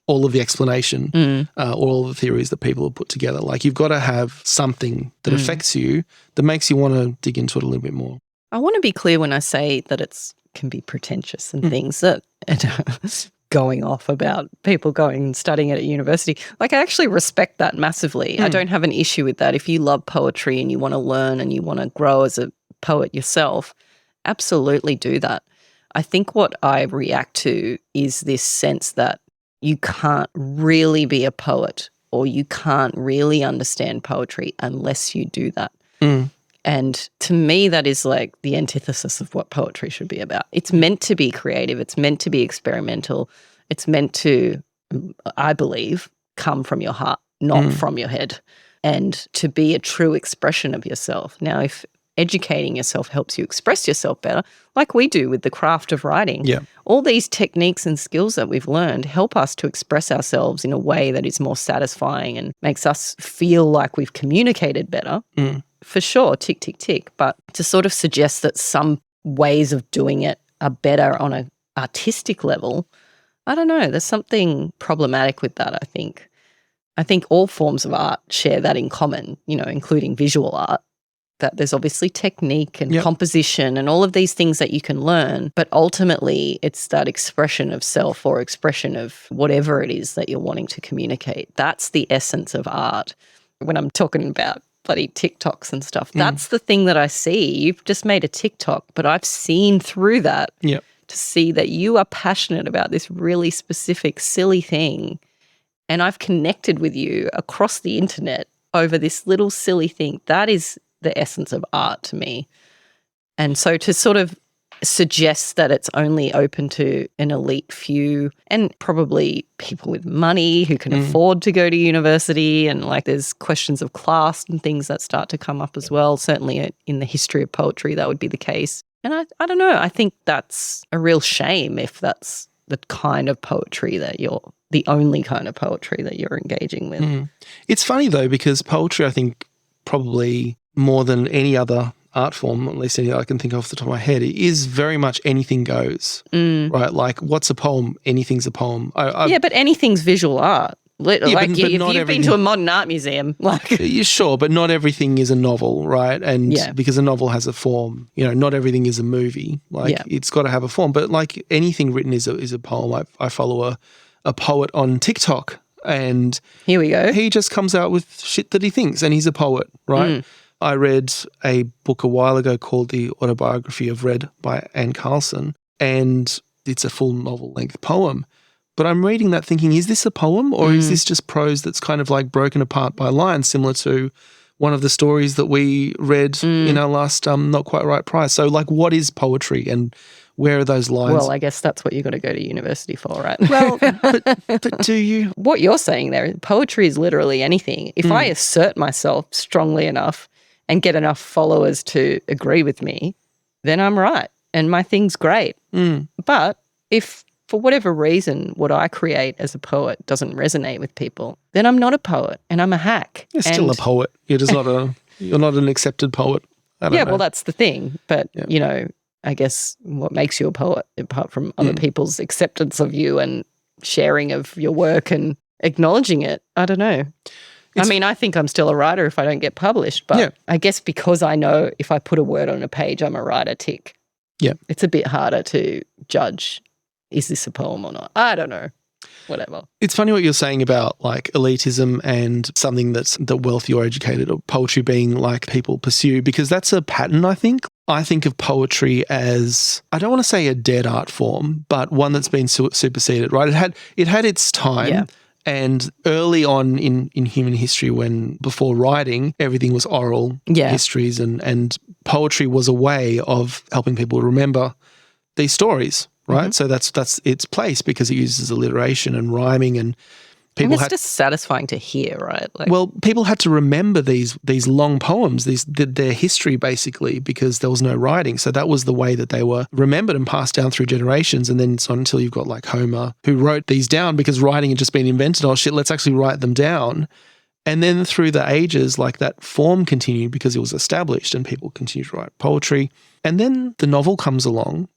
A: all of the explanation, all the theories that people have put together. Like, you've got to have something that affects you, that makes you want to dig into it a little bit more.
B: I want to be clear when I say that it can be pretentious and things that going off about people going and studying it at university. Like, I actually respect that massively. I don't have an issue with that. If you love poetry and you want to learn and you want to grow as a poet yourself, absolutely do that. I think what I react to is this sense that you can't really be a poet or you can't really understand poetry unless you do that. And to me, that is like the antithesis of what poetry should be about. It's meant to be creative. It's meant to be experimental. It's meant to, I believe, come from your heart, not from your head, and to be a true expression of yourself. Now, if educating yourself helps you express yourself better, like we do with the craft of writing. All these techniques and skills that we've learned help us to express ourselves in a way that is more satisfying and makes us feel like we've communicated better. For sure, tick, tick, tick. But to sort of suggest that some ways of doing it are better on an artistic level, I don't know. There's something problematic with that, I think. I think all forms of art share that in common, including visual art. That there's obviously technique and composition and all of these things that you can learn, but ultimately it's that expression of self or expression of whatever it is that you're wanting to communicate. That's the essence of art. When I'm talking about bloody TikToks and stuff, that's the thing that I see. You've just made a TikTok, but I've seen through that to see that you are passionate about this really specific, silly thing, and I've connected with you across the internet over this little silly thing. That is the essence of art to me. And so to sort of suggest that it's only open to an elite few and probably people with money who can afford to go to university, and like there's questions of class and things that start to come up as well. Certainly in the history of poetry that would be the case. And I don't know, I think that's a real shame if that's the kind of poetry that the only kind of poetry that you're engaging with.
A: It's funny though, because poetry, I think, probably more than any other art form, at least any I can think of off the top of my head, it is very much anything goes, right? Like, what's a poem? Anything's a poem.
B: Yeah, but anything's visual art. Like, if you've been to a modern art museum, like...
A: Yeah, sure, but not everything is a novel, right? And because a novel has a form, not everything is a movie. Like, it's got to have a form. But like anything written is a poem. I follow a poet on TikTok, and
B: here we go.
A: He just comes out with shit that he thinks, and he's a poet, right? I read a book a while ago called The Autobiography of Red by Anne Carlson, and it's a full novel-length poem. But I'm reading that thinking, is this a poem, or is this just prose that's kind of like broken apart by lines, similar to one of the stories that we read in our last Not Quite Right prize? So like, what is poetry, and where are those lines?
B: Well, I guess that's what you've got to go to university for, right?
A: Well, but do you?
B: What you're saying there, poetry is literally anything. If I assert myself strongly enough and get enough followers to agree with me, then I'm right and my thing's great. But if for whatever reason what I create as a poet doesn't resonate with people, then I'm not a poet and I'm a hack.
A: You're still a poet. You're just you're not an accepted poet. I don't know.
B: Well, that's the thing. But, I guess what makes you a poet, apart from other people's acceptance of you and sharing of your work and acknowledging it, I don't know. I think I'm still a writer if I don't get published, but I guess because I know if I put a word on a page, I'm a writer tick.
A: Yeah.
B: It's a bit harder to judge, is this a poem or not? I don't know. Whatever.
A: It's funny what you're saying about like elitism and something that's the wealthy or educated, or poetry being like people pursue, because that's a pattern, I think. I think of poetry as, I don't want to say a dead art form, but one that's been superseded, right? It had its time.
B: Yeah.
A: And early on in human history, when before writing, everything was oral histories, and poetry was a way of helping people remember these stories, right? So that's its place, because it uses alliteration and rhyming, and people
B: it's just satisfying to hear, right? Like,
A: people had to remember these long poems, their history basically, because there was no writing. So that was the way that they were remembered and passed down through generations. And then it's not until you've got like Homer, who wrote these down because writing had just been invented. Oh shit, let's actually write them down. And then through the ages, like that form continued because it was established and people continued to write poetry. And then the novel comes along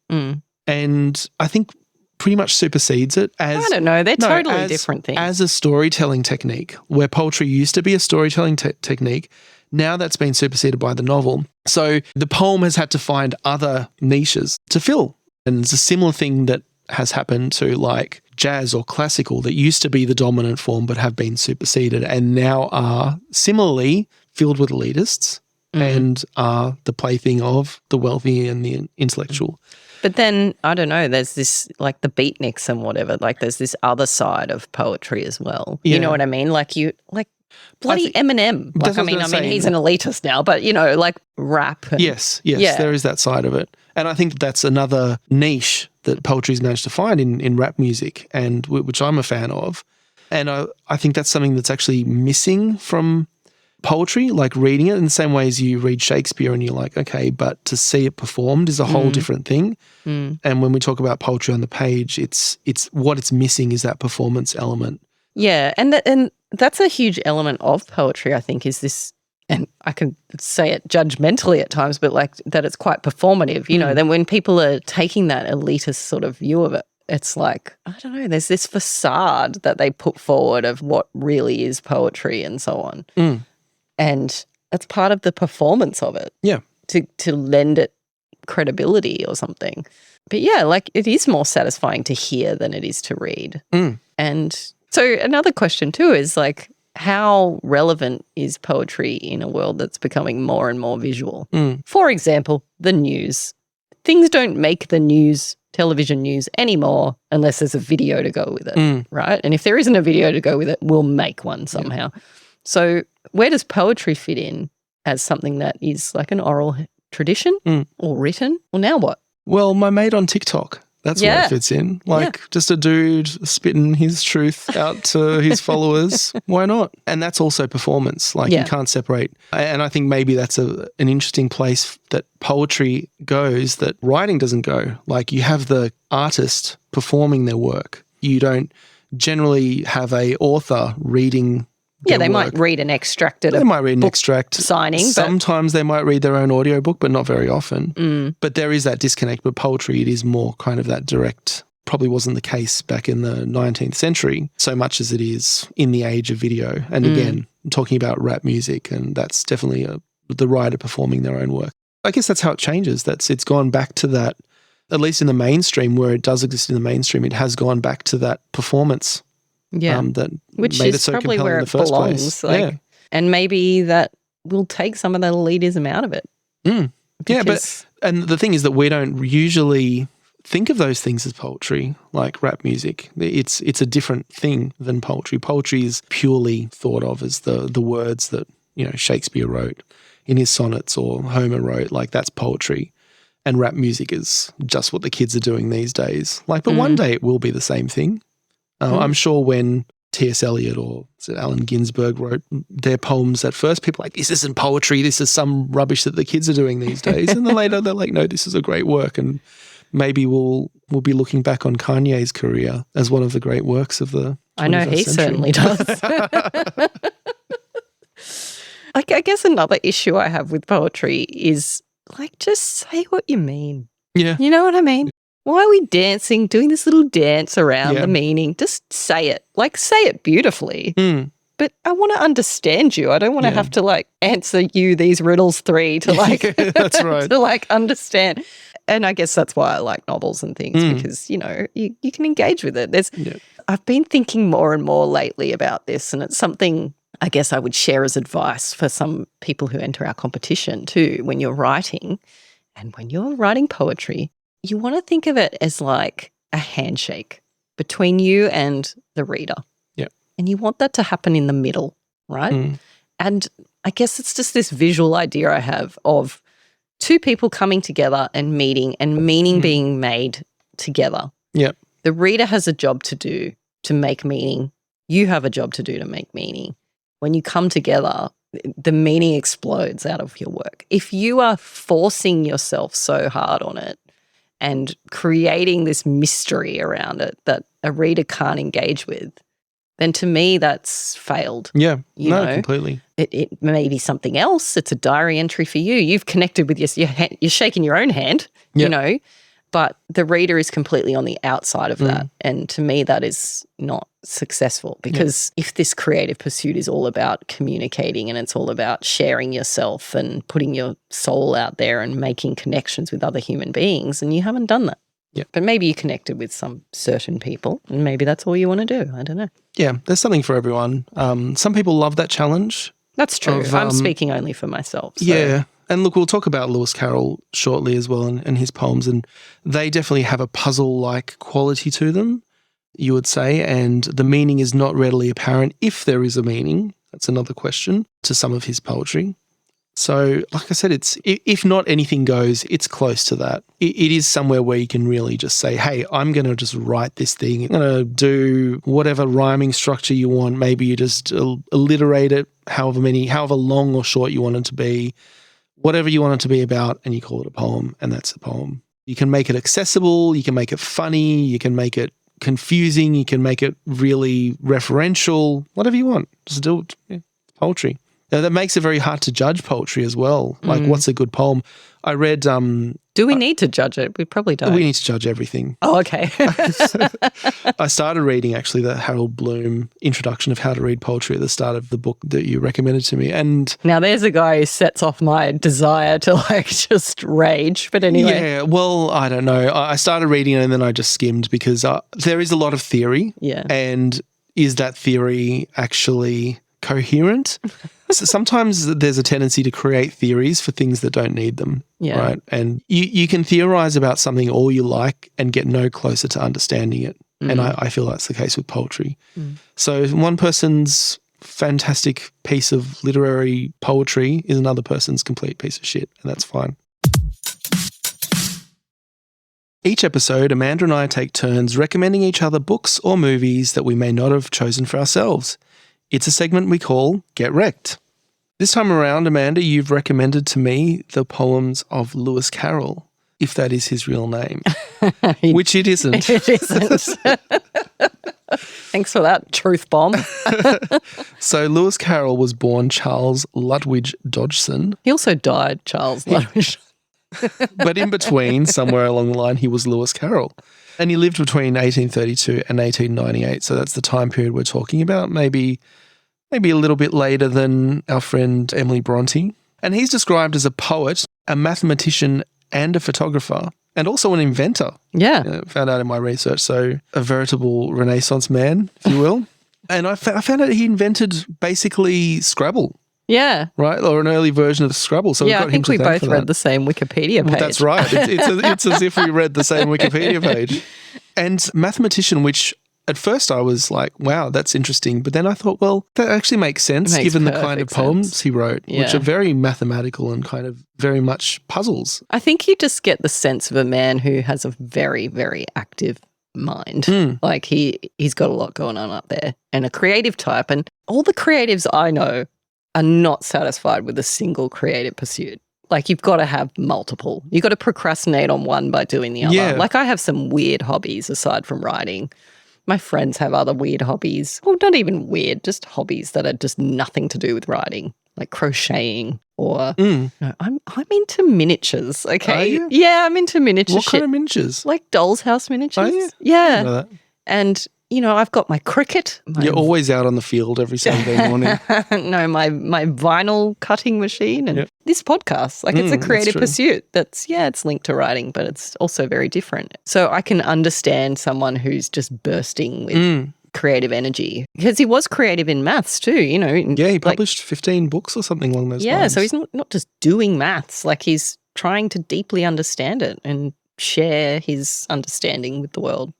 A: and I think pretty much supersedes it as...
B: I don't know, they're totally different things.
A: As a storytelling technique, where poetry used to be a storytelling technique, now that's been superseded by the novel. So the poem has had to find other niches to fill. And it's a similar thing that has happened to like jazz or classical that used to be the dominant form but have been superseded and now are similarly filled with elitists and are the plaything of the wealthy and the intellectual.
B: But then, I don't know, there's this, like the beatniks and whatever, like there's this other side of poetry as well. You know what I mean? Like bloody Eminem. Like, I mean, he's an elitist now, but, like rap.
A: Yes, there is that side of it. And I think that's another niche that poetry's managed to find in rap music, and which I'm a fan of. And I think that's something that's actually missing from poetry, like reading it in the same way as you read Shakespeare and you're like, okay, but to see it performed is a whole different thing. And when we talk about poetry on the page, it's what it's missing is that performance element.
B: Yeah, and that's a huge element of poetry, I think, is this, and I can say it judgmentally at times, but like that it's quite performative, then when people are taking that elitist sort of view of it, it's like, I don't know, there's this facade that they put forward of what really is poetry and so on. And that's part of the performance of it. Yeah. To lend it credibility or something. But yeah, like it is more satisfying to hear than it is to read. And so another question too is like, how relevant is poetry in a world that's becoming more and more visual? For example, the news. Things don't make the news, television news anymore unless there's a video to go with it, right? And if there isn't a video to go with it, we'll make one somehow. So where does poetry fit in as something that is like an oral tradition or written? Well, now what?
A: Well, my mate on TikTok That's where it fits in. Like just a dude spitting his truth out to his followers. Why not? And that's also performance. Like you can't separate. And I think maybe that's an interesting place that poetry goes that writing doesn't go. Like you have the artist performing their work. You don't generally have a author reading their
B: they
A: work.
B: might read an extract
A: They might read an extract.
B: Signing.
A: Sometimes they might read their own audiobook, but not very often. But there is that disconnect. But poetry, it is more kind of that direct. Probably wasn't the case back in the 19th century so much as it is in the age of video. And again, I'm talking about rap music, and that's definitely the writer performing their own work. I guess that's how it changes. It's gone back to that, at least in the mainstream, where it does exist in the mainstream, it has gone back to that performance. That
B: which
A: made
B: is
A: it so
B: probably where
A: in the
B: it
A: first
B: belongs.
A: place.
B: And maybe that will take some of that elitism out of it.
A: And the thing is that we don't usually think of those things as poetry, like rap music. It's a different thing than poetry. Poetry is purely thought of as the words that Shakespeare wrote in his sonnets or Homer wrote. Like that's poetry. And rap music is just what the kids are doing these days. But one day it will be the same thing. I'm sure when T.S. Eliot or Allen Ginsberg wrote their poems at first, people were like, this isn't poetry, this is some rubbish that the kids are doing these days. And then later they're like, no, this is a great work. And maybe we'll be looking back on Kanye's career as one of the great works of the 21st
B: I know he
A: century.
B: certainly does. I guess another issue I have with poetry is just say what you mean.
A: Yeah.
B: You know what I mean? Why are we dancing, doing this little dance around the meaning? Just say it. Say it beautifully. But I want to understand you. I don't want to have to answer you these riddles 3 to
A: that's right.
B: to understand. And I guess that's why I like novels and things because, you can engage with it. I've been thinking more and more lately about this, and it's something I guess I would share as advice for some people who enter our competition too. When you're writing and when you're writing poetry, you want to think of it as like a handshake between you and the reader.
A: Yeah.
B: And you want that to happen in the middle, right? And I guess it's just this visual idea I have of two people coming together and meeting and meaning being made together.
A: Yeah.
B: The reader has a job to do to make meaning. You have a job to do to make meaning. When you come together, the meaning explodes out of your work. If you are forcing yourself so hard on it, and creating this mystery around it that a reader can't engage with, then to me that's failed.
A: Yeah,
B: you know?
A: Completely.
B: It may be something else. It's a diary entry for you. You've connected with you're shaking your own hand, but the reader is completely on the outside of that. And to me that is not successful because if this creative pursuit is all about communicating and it's all about sharing yourself and putting your soul out there and making connections with other human beings, and you haven't done that.
A: Yeah.
B: But maybe you connected with some certain people and maybe that's all you want to do. I don't know.
A: Yeah, there's something for everyone. Some people love that challenge.
B: That's true. I'm speaking only for myself. So.
A: Yeah. And look, we'll talk about Lewis Carroll shortly as well and his poems, and they definitely have a puzzle-like quality to them, you would say, and the meaning is not readily apparent if there is a meaning. That's another question to some of his poetry. So, like I said, it's if not anything goes, it's close to that. It is somewhere where you can really just say, hey, I'm going to just write this thing. I'm going to do whatever rhyming structure you want. Maybe you just alliterate it however long or short you want it to be. Whatever you want it to be about, and you call it a poem, and that's a poem. You can make it accessible, you can make it funny, you can make it confusing, you can make it really referential, whatever you want. Just do it. Yeah, poetry. Now, that makes it very hard to judge poetry as well. Like, what's a good poem? I read...
B: Do we need to judge it? We probably don't.
A: We need to judge everything.
B: Oh, okay.
A: I started reading, actually, the Harold Bloom introduction of how to read poetry at the start of the book that you recommended to me. And
B: now there's a guy who sets off my desire to just rage. But anyway.
A: Yeah, well, I don't know. I started reading it and then I just skimmed because there is a lot of theory.
B: Yeah.
A: And is that theory actually coherent? So sometimes there's a tendency to create theories for things that don't need them, right? And you can theorize about something all you like and get no closer to understanding it. And I feel that's the case with poetry. So one person's fantastic piece of literary poetry is another person's complete piece of shit, and that's fine. Each episode, Amanda and I take turns recommending each other books or movies that we may not have chosen for ourselves. It's a segment we call Get Wrecked. This time around, Amanda, you've recommended to me the poems of Lewis Carroll, if that is his real name, which it isn't.
B: It isn't. Thanks for that truth bomb.
A: So Lewis Carroll was born Charles Lutwidge Dodgson.
B: He also died, Charles Lutwidge.
A: But in between, somewhere along the line, he was Lewis Carroll. And he lived between 1832 and 1898. So that's the time period we're talking about, maybe a little bit later than our friend Emily Bronte. And he's described as a poet, a mathematician, and a photographer, and also an inventor.
B: Yeah.
A: Found out in my research. So a veritable Renaissance man, if you will. And I found out he invented basically Scrabble.
B: Yeah.
A: Right? Or an early version of Scrabble. So
B: yeah, I think we both read the same Wikipedia page.
A: Well, that's right. It's as if we read the same Wikipedia page. And mathematician, which at first I was like, wow, that's interesting. But then I thought, well, that actually makes sense given the kind of poems he wrote, which are very mathematical and kind of very much puzzles.
B: I think you just get the sense of a man who has a very, very active mind. Like he's got a lot going on up there and a creative type. And all the creatives I know are not satisfied with a single creative pursuit. Like you've got to have multiple. You've got to procrastinate on one by doing the other.
A: Yeah.
B: Like I have some weird hobbies aside from writing. My friends have other weird hobbies. Well, not even weird, just hobbies that are just nothing to do with writing, like crocheting or no, I'm into miniatures, okay?
A: Are you?
B: Yeah, I'm into miniature
A: What kind of miniatures?
B: Like doll's house miniatures.
A: Are you?
B: Yeah.
A: I know that.
B: And I've got my cricket.
A: You're always out on the field every Saturday morning.
B: No, my vinyl cutting machine and this podcast. Like it's a creative pursuit it's linked to writing, but it's also very different. So I can understand someone who's just bursting with creative energy because he was creative in maths too, Yeah,
A: he published 15 books or something along those lines.
B: Yeah, so he's not just doing maths, like he's trying to deeply understand it and share his understanding with the world.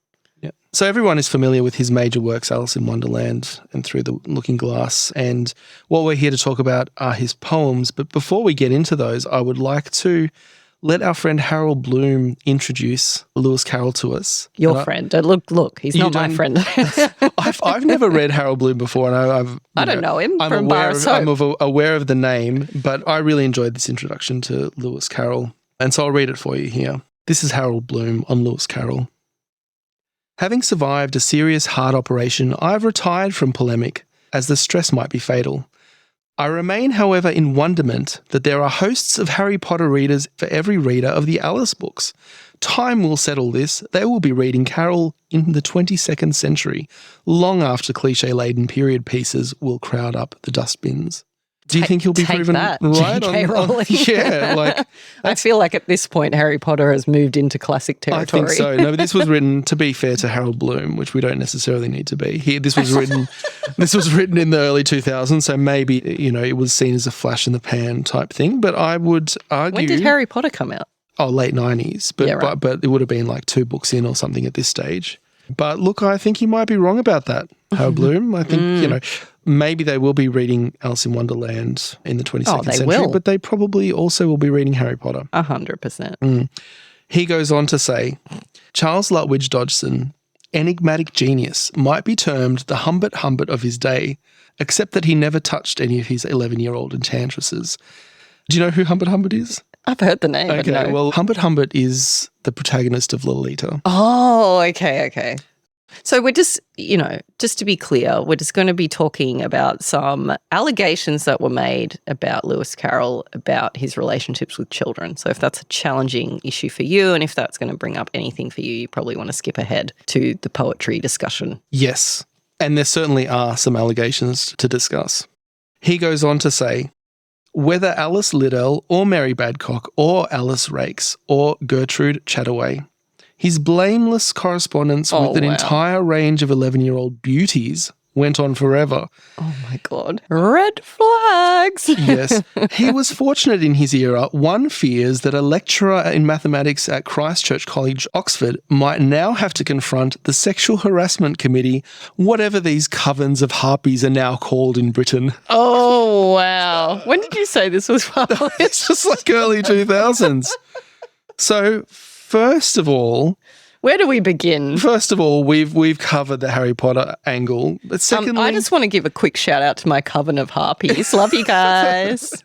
A: So everyone is familiar with his major works, Alice in Wonderland and Through the Looking Glass. And what we're here to talk about are his poems. But before we get into those, I would like to let our friend Harold Bloom introduce Lewis Carroll to us.
B: Your friend. Look, he's not my friend.
A: I've never read Harold Bloom before. And
B: I don't know him.
A: I'm aware of the name, but I really enjoyed this introduction to Lewis Carroll. And so I'll read it for you here. This is Harold Bloom on Lewis Carroll. Having survived a serious heart operation, I have retired from polemic, as the stress might be fatal. I remain, however, in wonderment that there are hosts of Harry Potter readers for every reader of the Alice books. Time will settle this. They will be reading Carroll in the 22nd century, long after cliché-laden period pieces will crowd up the dustbins. Do you think he'll be proven
B: that,
A: right
B: J.K. Rowling?
A: I
B: feel like at this point Harry Potter has moved into classic territory.
A: I think so. No, but this was written, to be fair to Harold Bloom, which we don't necessarily need to be. This was written in the early 2000s, so maybe it was seen as a flash in the pan type thing. But I would argue,
B: when did Harry Potter come out?
A: Oh, late 90s, but it would have been like 2 books in or something at this stage. But look, I think you might be wrong about that, Harold Bloom. I think, maybe they will be reading Alice in Wonderland in the 22nd century, but they probably also will be reading Harry Potter.
B: 100%.
A: He goes on to say, Charles Lutwidge Dodgson, enigmatic genius, might be termed the Humbert of his day, except that he never touched any of his 11-year-old enchantresses. Do you know who Humbert is?
B: I've heard the name,
A: okay,
B: but no.
A: Well, Humbert is the protagonist of Lolita.
B: Oh, okay. So we're just, just to be clear, we're just going to be talking about some allegations that were made about Lewis Carroll, about his relationships with children. So if that's a challenging issue for you and if that's going to bring up anything for you, you probably want to skip ahead to the poetry discussion.
A: Yes, and there certainly are some allegations to discuss. He goes on to say, whether Alice Liddell or Mary Badcock or Alice Rakes or Gertrude Chataway, his blameless correspondence with an entire range of 11-year-old beauties went on forever.
B: Oh my God. Red flags.
A: Yes. He was fortunate in his era. One fears that a lecturer in mathematics at Christ Church College, Oxford, might now have to confront the Sexual Harassment Committee, whatever these covens of harpies are now called in Britain.
B: Oh, wow. When did you say this was published?
A: It's just like early 2000s. So First of all,
B: where do we begin?
A: First of all, we've covered the Harry Potter angle. But secondly,
B: I just want to give a quick shout out to my coven of harpies. Love you guys.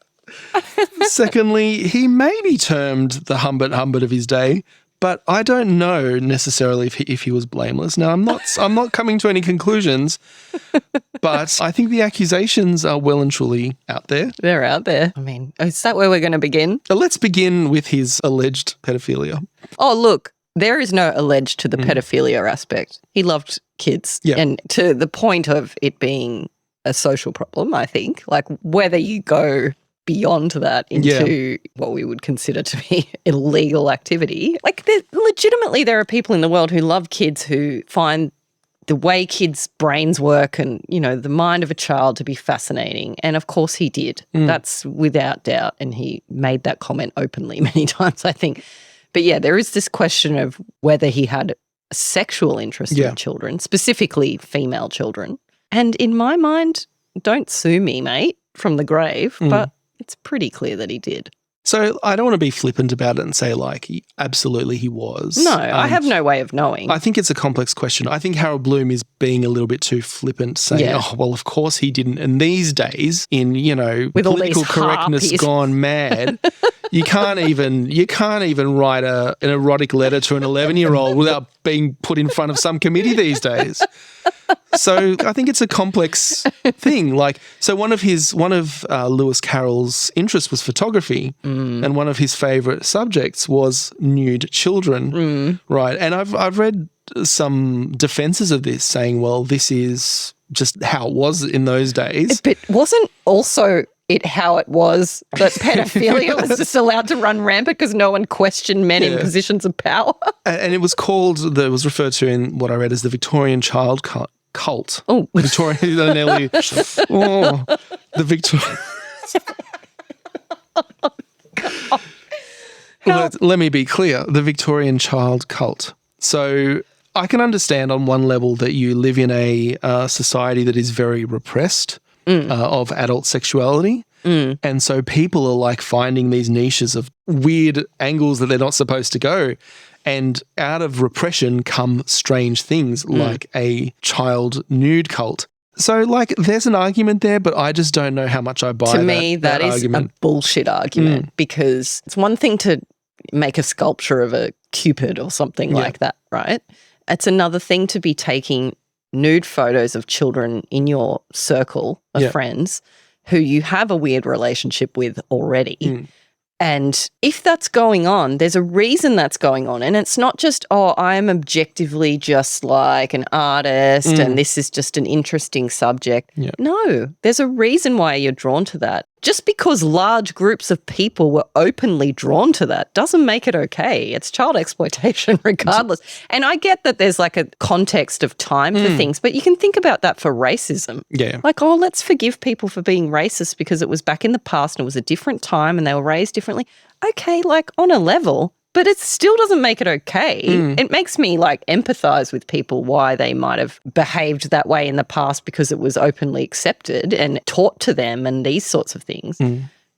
A: Secondly, he may be termed the Humbert of his day, but I don't know necessarily if he was blameless. Now, I'm not coming to any conclusions, but I think the accusations are well and truly out there.
B: They're out there. I mean, is that where we're going to begin?
A: Let's begin with his alleged pedophilia.
B: Oh, look, there is no alleged to the pedophilia aspect. He loved kids.
A: Yeah.
B: And to the point of it being a social problem, I think, like whether you go beyond that into what we would consider to be illegal activity. Like legitimately there are people in the world who love kids, who find the way kids' brains work and, you know, the mind of a child to be fascinating. And of course he did. That's without doubt. And he made that comment openly many times, I think. But yeah, there is this question of whether he had a sexual interest in children, specifically female children. And in my mind, don't sue me, mate, from the grave, but it's pretty clear that he did.
A: So I don't want to be flippant about it and say like absolutely he was.
B: No, I have no way of knowing.
A: I think it's a complex question. I think Harold Bloom is being a little bit too flippant, saying, oh, well, of course he didn't. And these days, in, you know, with political correctness gone mad, you can't even write an erotic letter to an 11-year-old without being put in front of some committee these days. So I think it's a complex thing. Like, so one of Lewis Carroll's interests was photography, and one of his favourite subjects was nude children, right? And I've read some defences of this, saying, well, this is just how it was in those days.
B: But wasn't also it how it was that pedophilia was just allowed to run rampant because no one questioned men in positions of power?
A: And it was referred to in what I read as the Victorian child cult.
B: Oh,
A: Victorian, the Victorian. Let me be clear: the Victorian child cult. So I can understand on one level that you live in a society that is very repressed of adult sexuality. And so people are like finding these niches of weird angles that they're not supposed to go. And out of repression come strange things like a child nude cult. So like there's an argument there, but I just don't know how much I buy
B: to me, that is
A: argument.
B: A bullshit argument because it's one thing to make a sculpture of a Cupid or something like that, right? It's another thing to be taking nude photos of children in your circle of friends who you have a weird relationship with already. And if that's going on, there's a reason that's going on. And it's not just, oh, I'm objectively just like an artist and this is just an interesting subject. No, there's a reason why you're drawn to that. Just because large groups of people were openly drawn to that doesn't make it okay. It's child exploitation regardless. And I get that there's like a context of time for things, but you can think about that for racism. Like, oh, let's forgive people for being racist because it was back in the past and it was a different time and they were raised differently. Okay, like on a level, but it still doesn't make it okay. It makes me like empathize with people why they might have behaved that way in the past because it was openly accepted and taught to them and these sorts of things.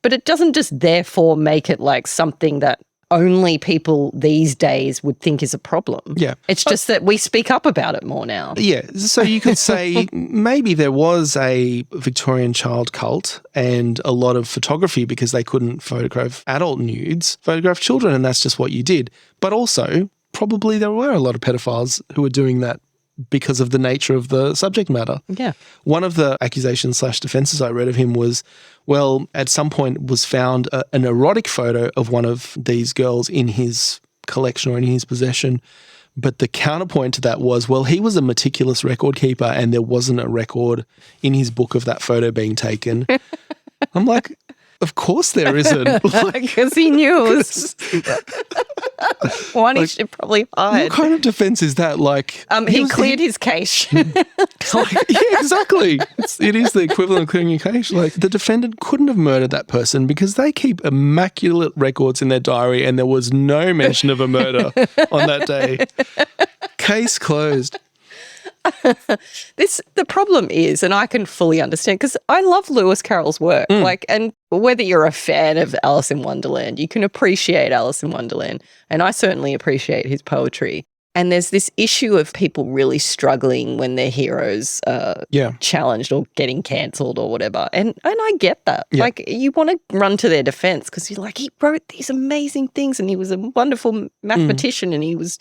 B: But it doesn't just therefore make it like something that only people these days would think is a problem. It's just that we speak up about it more now.
A: So you could say maybe there was a Victorian child cult and a lot of photography because they couldn't photograph adult nudes, photograph children, and that's just what you did. But also, probably there were a lot of pedophiles who were doing that because of the nature of the subject matter. One of the accusations / defenses I read of him was, well, at some point was found an erotic photo of one of these girls in his collection or in his possession. But the counterpoint to that was, well, he was a meticulous record keeper and there wasn't a record in his book of that photo being taken. I'm like, of course there isn't.
B: Because he knew. One, he should probably hide.
A: What kind of defense is that? Like,
B: he cleared his cache.
A: Exactly. It is the equivalent of clearing your cache. Like, the defendant couldn't have murdered that person because they keep immaculate records in their diary and there was no mention of a murder on that day. Case closed.
B: The problem is, and I can fully understand, because I love Lewis Carroll's work. And whether you're a fan of Alice in Wonderland, you can appreciate Alice in Wonderland. And I certainly appreciate his poetry. And there's this issue of people really struggling when their heroes are challenged or getting cancelled or whatever. And I get that.
A: Yeah.
B: Like, you want to run to their defense because you're like, he wrote these amazing things and he was a wonderful mathematician and he was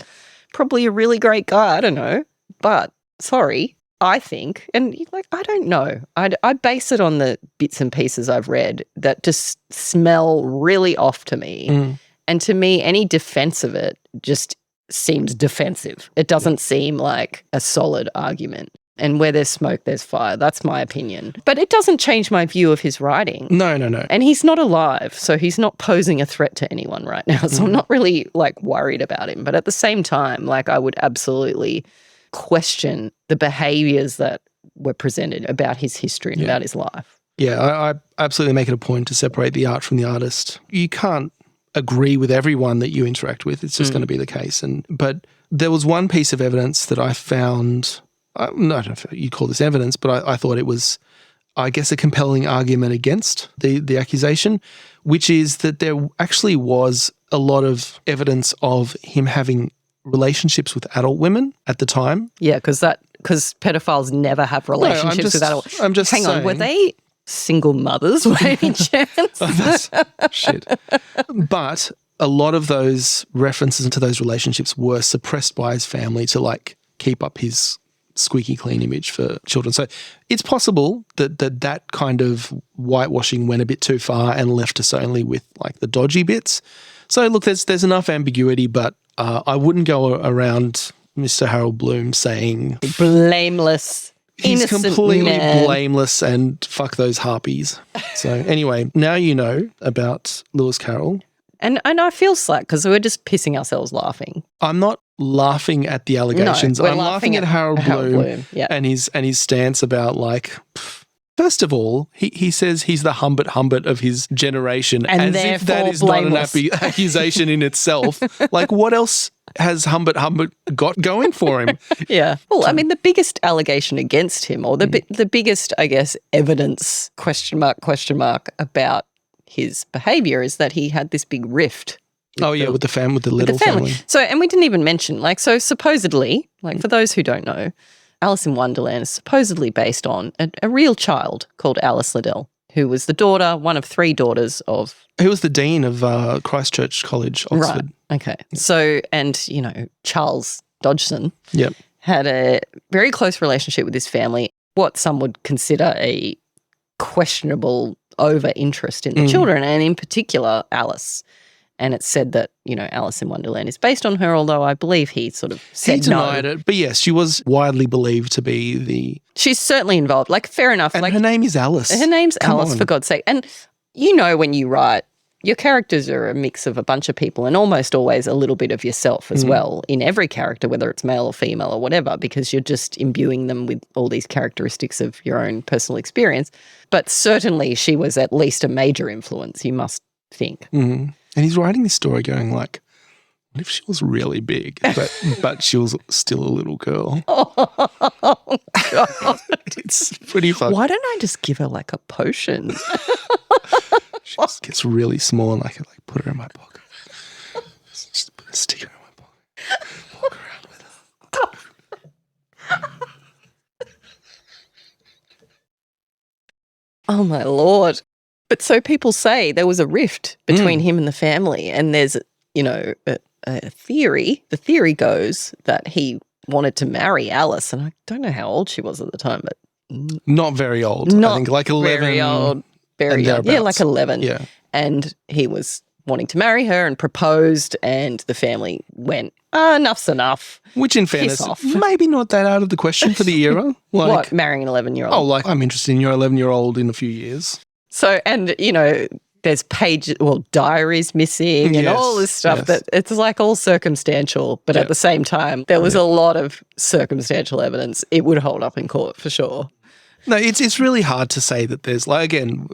B: probably a really great guy. I don't know. But, sorry, I think, and like, I don't know. I base it on the bits and pieces I've read that just smell really off to me. And to me, any defense of it just seems defensive. It doesn't seem like a solid argument. And where there's smoke, there's fire. That's my opinion. But it doesn't change my view of his writing.
A: No.
B: And he's not alive, so he's not posing a threat to anyone right now. So I'm not really like worried about him. But at the same time, like, I would absolutely question the behaviors that were presented about his history and about his life.
A: Yeah, I absolutely make it a point to separate the art from the artist. You can't agree with everyone that you interact with. It's just going to be the case. But there was one piece of evidence that I found, I don't know if you'd call this evidence, but I thought it was, I guess, a compelling argument against the accusation, which is that there actually was a lot of evidence of him having relationships with adult women at the time.
B: Yeah, because pedophiles never have relationships with adult.
A: I'm just
B: Hang on, were they single mothers by any chance?
A: Shit. But a lot of those references to those relationships were suppressed by his family to like keep up his squeaky clean image for children. So it's possible that kind of whitewashing went a bit too far and left us only with like the dodgy bits. So look, there's enough ambiguity, but I wouldn't go around Mr. Harold Bloom saying
B: blameless.
A: He's completely
B: man.
A: blameless and fuck those harpies. So anyway, now you know about Lewis Carroll.
B: And I feel slack because we're just pissing ourselves laughing.
A: I'm not laughing at the allegations.
B: No,
A: I'm laughing at Harold Bloom and his stance about like, first of all, he says he's the Humbert of his generation,
B: and
A: as if that is blameless. Not an accusation in itself. Like, what else has Humbert got going for him?
B: Yeah. Well, I mean, the biggest allegation against him, or the biggest, I guess, evidence, question mark, about his behaviour is that he had this big rift.
A: With the little family.
B: So, and we didn't even mention, like, so supposedly, like, for those who don't know, Alice in Wonderland is supposedly based on a real child called Alice Liddell, who was the daughter, one of three daughters of...
A: Who was the dean of Christchurch College, Oxford.
B: Right, okay. So, and, you know, Charles Dodgson had a very close relationship with his family, what some would consider a questionable over-interest in the children, and in particular, Alice. And it's said that, you know, Alice in Wonderland is based on her, although I believe he sort of said
A: he denied it. But yes, she was widely believed to be the...
B: She's certainly involved. Like, fair enough.
A: And
B: like,
A: her name is Alice.
B: Her name's Alice, for God's sake. And you know, when you write, your characters are a mix of a bunch of people and almost always a little bit of yourself as well in every character, whether it's male or female or whatever, because you're just imbuing them with all these characteristics of your own personal experience. But certainly she was at least a major influence, you must think.
A: Mm-hmm. And he's writing this story going like, what if she was really big, but she was still a little girl?
B: Oh, God.
A: It's pretty fun.
B: Why don't I just give her like a potion?
A: She just gets really small and I can like put her in my pocket. Just put a sticker in my pocket. Walk around with her.
B: Oh, my Lord. But so people say there was a rift between him and the family, and there's, you know, a theory. The theory goes that he wanted to marry Alice, and I don't know how old she was at the time, but...
A: Not very old.
B: Not
A: I think like 11.
B: Very old. Very young. Yeah, like 11.
A: Yeah.
B: And he was wanting to marry her and proposed, and the family went, enough's enough.
A: Which, in fairness, maybe not that out of the question for the era. Like,
B: what, marrying an 11-year-old?
A: Oh, like, I'm interested in your 11-year-old in a few years.
B: So, and, you know, there's diaries missing and all this stuff that it's like all circumstantial, but at the same time, there was a lot of circumstantial evidence. It would hold up in court for sure.
A: No, it's really hard to say that there's, like, again,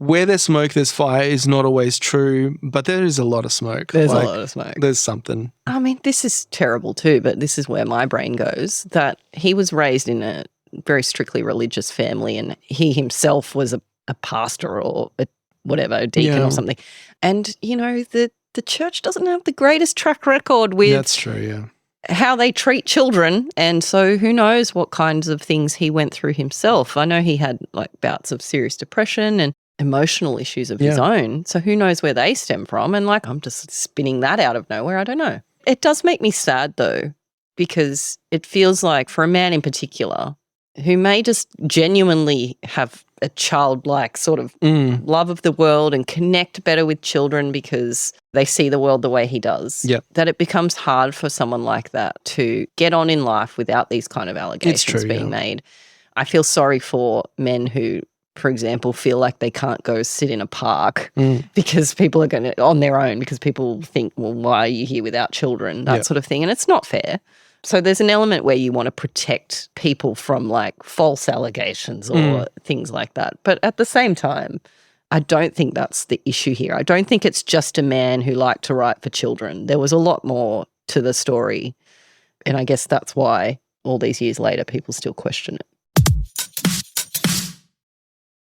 A: where there's smoke, there's fire is not always true, but there is a lot of smoke.
B: There's a lot of smoke.
A: There's something.
B: I mean, this is terrible too, but this is where my brain goes, that he was raised in a very strictly religious family and he himself was a pastor or a deacon or something. And, you know, the church doesn't have the greatest track record with
A: That's true, yeah.
B: how they treat children. And so who knows what kinds of things he went through himself. I know he had like bouts of serious depression and emotional issues of his own. So who knows where they stem from? And like, I'm just spinning that out of nowhere. I don't know. It does make me sad though, because it feels like for a man in particular who may just genuinely have a childlike sort of love of the world and connect better with children because they see the world the way he does, that it becomes hard for someone like that to get on in life without these kind of allegations being made. I feel sorry for men who, for example, feel like they can't go sit in a park because people are going to, on their own, because people think, well, why are you here without children? That sort of thing. And it's not fair. So there's an element where you want to protect people from like false allegations or things like that. But at the same time, I don't think that's the issue here. I don't think it's just a man who liked to write for children. There was a lot more to the story. And I guess that's why all these years later, people still question it.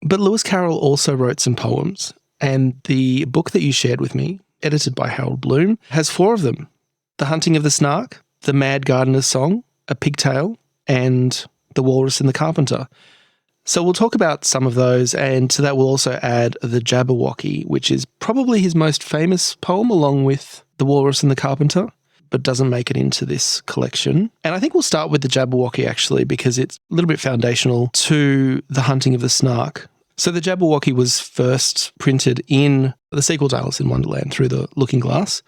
A: But Lewis Carroll also wrote some poems. And the book that you shared with me, edited by Harold Bloom, has 4 of them. The Hunting of the Snark, The Mad Gardener's Song, A Pigtail, and The Walrus and the Carpenter. So we'll talk about some of those, and to that we'll also add The Jabberwocky, which is probably his most famous poem along with The Walrus and the Carpenter, but doesn't make it into this collection. And I think we'll start with The Jabberwocky actually, because it's a little bit foundational to The Hunting of the Snark. So The Jabberwocky was first printed in the sequel to Alice in Wonderland through the Looking Glass.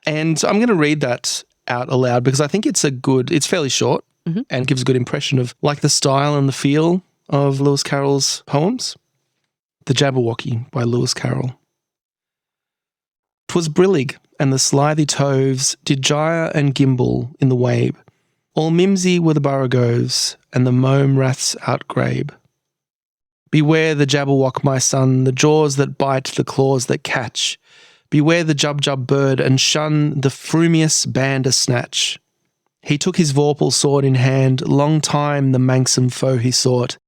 A: And I'm going to read that out aloud because I think it's fairly short and gives a good impression of like the style and the feel of Lewis Carroll's poems. The Jabberwocky by Lewis Carroll. 'Twas brillig, and the slithy toves did gyre and gimble in the wabe. All mimsy were the borogoves, and the mome raths outgrabe. Beware the Jabberwock, my son, the jaws that bite, the claws that catch. Beware the Jubjub bird, and shun the frumious Bandersnatch. He took his vorpal sword in hand, long time the manxome foe he sought.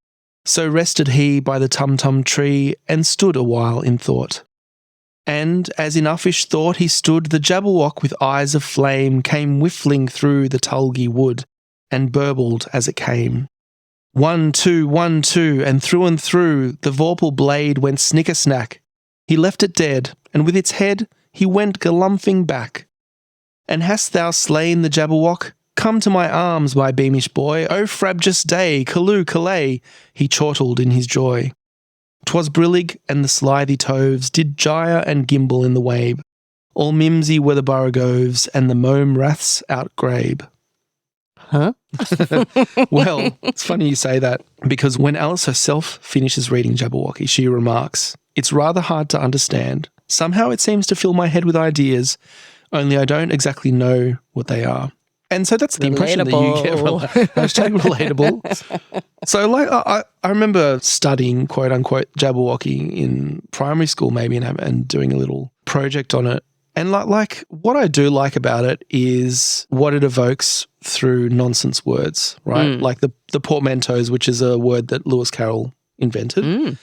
A: So rested he by the Tumtum tree, and stood a while in thought. And, as in uffish thought he stood, the Jabberwock with eyes of flame came whiffling through the tulgey wood, and burbled as it came. 1, 2, 1, 2, and through, the vorpal blade went snicker-snack. He left it dead, and with its head he went galumphing back. And hast thou slain the Jabberwock? Come to my arms, my beamish boy, O frabjous day, calloo, callay, he chortled in his joy. 'Twas brillig, and the slithy toves did gyre and gimble in the wabe. All mimsy were the borogoves, and the mome raths outgrabe.
B: Huh?
A: Well, it's funny you say that, because when Alice herself finishes reading Jabberwocky, she remarks, "It's rather hard to understand. Somehow it seems to fill my head with ideas, only I don't exactly know what they are." And so that's the impression that you get from hashtag relatable. So like I remember studying quote unquote Jabberwocky in primary school maybe and doing a little project on it. And like what I do like about it is what it evokes through nonsense words, right? Like the portmanteaus, which is a word that Lewis Carroll invented.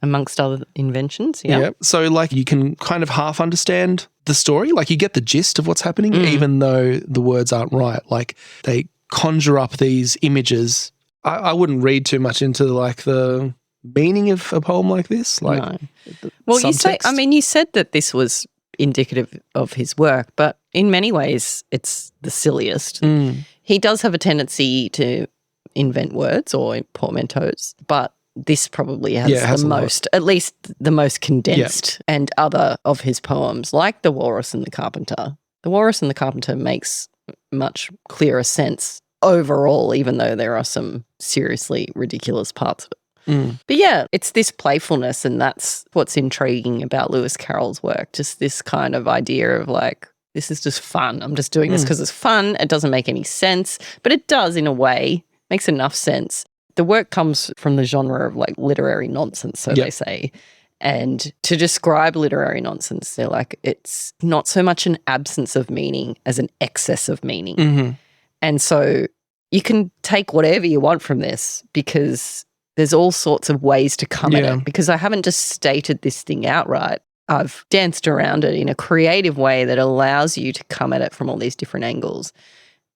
B: Amongst other inventions, yeah.
A: So like you can kind of half understand the story. Like you get the gist of what's happening, even though the words aren't right. Like they conjure up these images. I wouldn't read too much into like the meaning of a poem like this. Like,
B: no. Well,
A: subtext.
B: you said that this was indicative of his work, but in many ways it's the silliest. He does have a tendency to invent words or portmanteaus, but this probably has the most, at least the most condensed and other of his poems, like The Walrus and the Carpenter. The Walrus and the Carpenter makes much clearer sense overall, even though there are some seriously ridiculous parts of it. But yeah, it's this playfulness, and that's what's intriguing about Lewis Carroll's work, just this kind of idea of like, this is just fun. I'm just doing this because it's fun. It doesn't make any sense, but it does in a way, makes enough sense. The work comes from the genre of like literary nonsense, so they say. And to describe literary nonsense, they're like, it's not so much an absence of meaning as an excess of meaning.
A: Mm-hmm.
B: And so you can take whatever you want from this because there's all sorts of ways to come at it, because I haven't just stated this thing outright. I've danced around it in a creative way that allows you to come at it from all these different angles.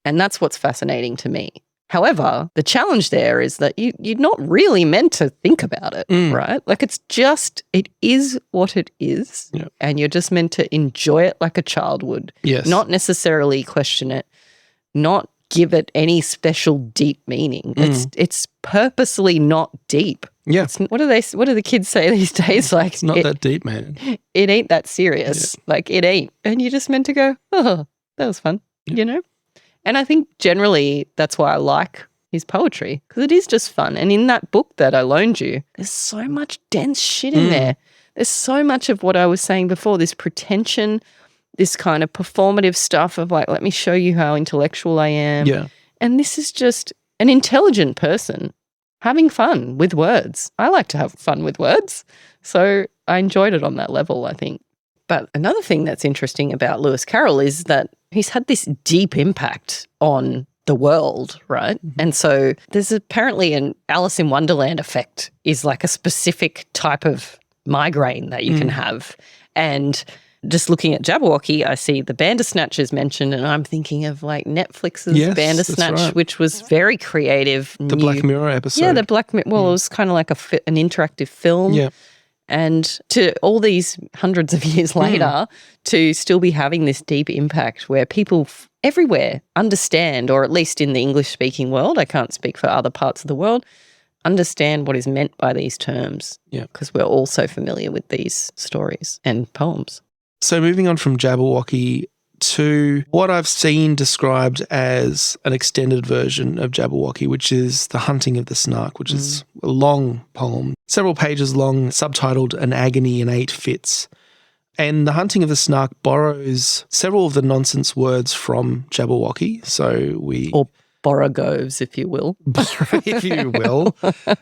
B: And that's what's fascinating to me. However, the challenge there is that you're not really meant to think about it, right? Like it is what it is.
A: Yep.
B: And you're just meant to enjoy it like a child would.
A: Yes.
B: Not necessarily question it, not give it any special deep meaning. It's purposely not deep.
A: Yeah.
B: What do the kids say these days? Like
A: it's not that deep, man.
B: It ain't that serious. Yeah. Like it ain't. And you're just meant to go, oh, that was fun, you know? And I think generally that's why I like his poetry, because it is just fun. And in that book that I loaned you, there's so much dense shit in there. There's so much of what I was saying before, this pretension, this kind of performative stuff of like, let me show you how intellectual I am.
A: Yeah.
B: And this is just an intelligent person having fun with words. I like to have fun with words. So I enjoyed it on that level, I think. But another thing that's interesting about Lewis Carroll is that he's had this deep impact on the world, right? Mm-hmm. And so there's apparently an Alice in Wonderland effect is like a specific type of migraine that you can have. And just looking at Jabberwocky, I see the Bandersnatch mentioned, and I'm thinking of like Netflix's Bandersnatch, right, which was very creative.
A: The Black Mirror episode.
B: Yeah, the Black Mirror. Well, it was kind of like an interactive film.
A: Yeah.
B: And to all these hundreds of years later, to still be having this deep impact where people everywhere understand, or at least in the English-speaking world, I can't speak for other parts of the world, understand what is meant by these terms.
A: Yeah.
B: Because we're all so familiar with these stories and poems.
A: So moving on from Jabberwocky to what I've seen described as an extended version of Jabberwocky, which is The Hunting of the Snark, which is a long poem, several pages long, subtitled An Agony in 8 Fits. And The Hunting of the Snark borrows several of the nonsense words from Jabberwocky. Or
B: borogoves, if you will.
A: If you will.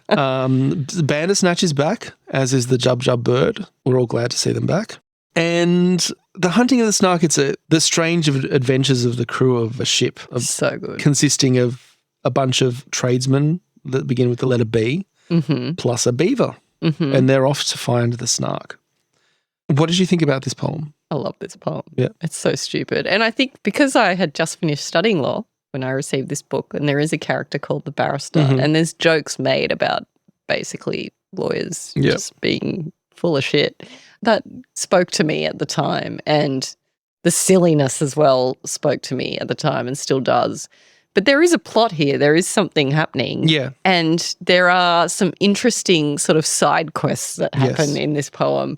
A: Bandersnatch is back, as is the Jub Jub bird. We're all glad to see them back. And The Hunting of the Snark, it's the strange adventures of the crew of a ship.
B: So good.
A: Consisting of a bunch of tradesmen that begin with the letter B, plus a beaver. Mm-hmm. And they're off to find the snark. What did you think about this poem?
B: I love this poem.
A: Yeah.
B: It's so stupid. And I think because I had just finished studying law when I received this book, and there is a character called the barrister, and there's jokes made about basically lawyers just being full of shit. That spoke to me at the time, and the silliness as well spoke to me at the time and still does. But there is a plot here. There is something happening.
A: Yeah.
B: And there are some interesting sort of side quests that happen in this poem.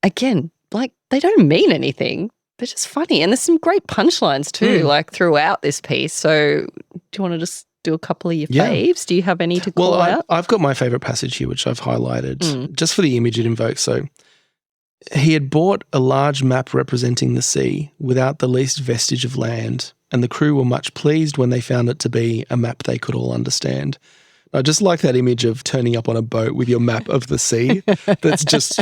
B: Again, like they don't mean anything. They're just funny. And there's some great punchlines too, like throughout this piece. So do you want to just do a couple of your faves? Do you have any to call out?
A: I've got my favourite passage here, which I've highlighted just for the image it invokes. So he had bought a large map representing the sea without the least vestige of land, and the crew were much pleased when they found it to be a map they could all understand. I just like that image of turning up on a boat with your map of the sea that's just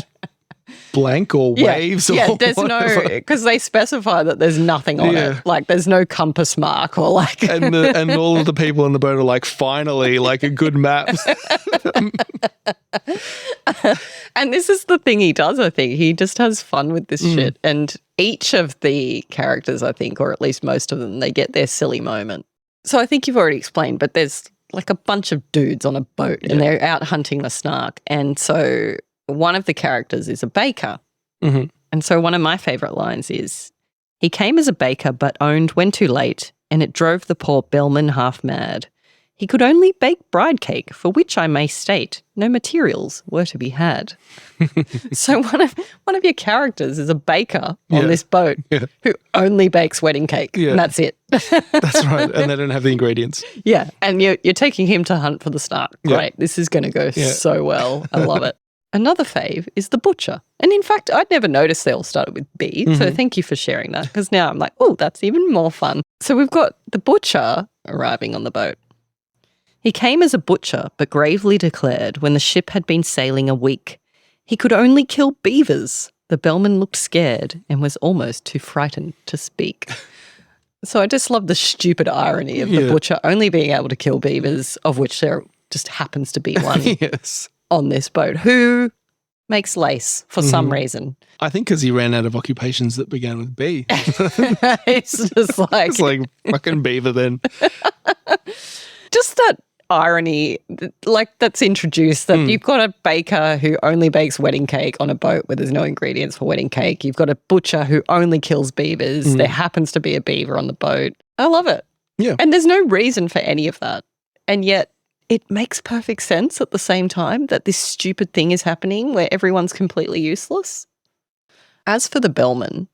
A: blank or waves or
B: there's
A: whatever.
B: no, because they specify that there's nothing on it. Like there's no compass mark or like.
A: and all of the people on the boat are like, finally, like a good map.
B: And this is the thing he does, I think. He just has fun with this shit. And each of the characters, I think, or at least most of them, they get their silly moment. So I think you've already explained, but there's like a bunch of dudes on a boat and they're out hunting the snark. And so one of the characters is a baker. Mm-hmm. And so one of my favourite lines is, he came as a baker but owned when too late, and it drove the poor bellman half mad. He could only bake bride cake, for which I may state no materials were to be had. So one of your characters is a baker on this boat who only bakes wedding cake, and that's it.
A: That's right, and they don't have the ingredients.
B: Yeah, and you're taking him to hunt for the snark. Great, this is going to go so well. I love it. Another fave is the butcher. And in fact, I'd never noticed they all started with B, so thank you for sharing that, because now I'm like, oh, that's even more fun. So we've got the butcher arriving on the boat. He came as a butcher, but gravely declared when the ship had been sailing a week, He could only kill beavers. The bellman looked scared and was almost too frightened to speak. So I just love the stupid irony of the butcher only being able to kill beavers, of which there just happens to be one on this boat, who makes lace for some reason.
A: I think because he ran out of occupations that began with B.
B: It's just like...
A: It's like fucking beaver then.
B: Just that irony, like that's introduced, that you've got a baker who only bakes wedding cake on a boat where there's no ingredients for wedding cake. You've got a butcher who only kills beavers. There happens to be a beaver on the boat. I love it.
A: Yeah.
B: And there's no reason for any of that. And yet it makes perfect sense at the same time that this stupid thing is happening where everyone's completely useless. As for the bellman,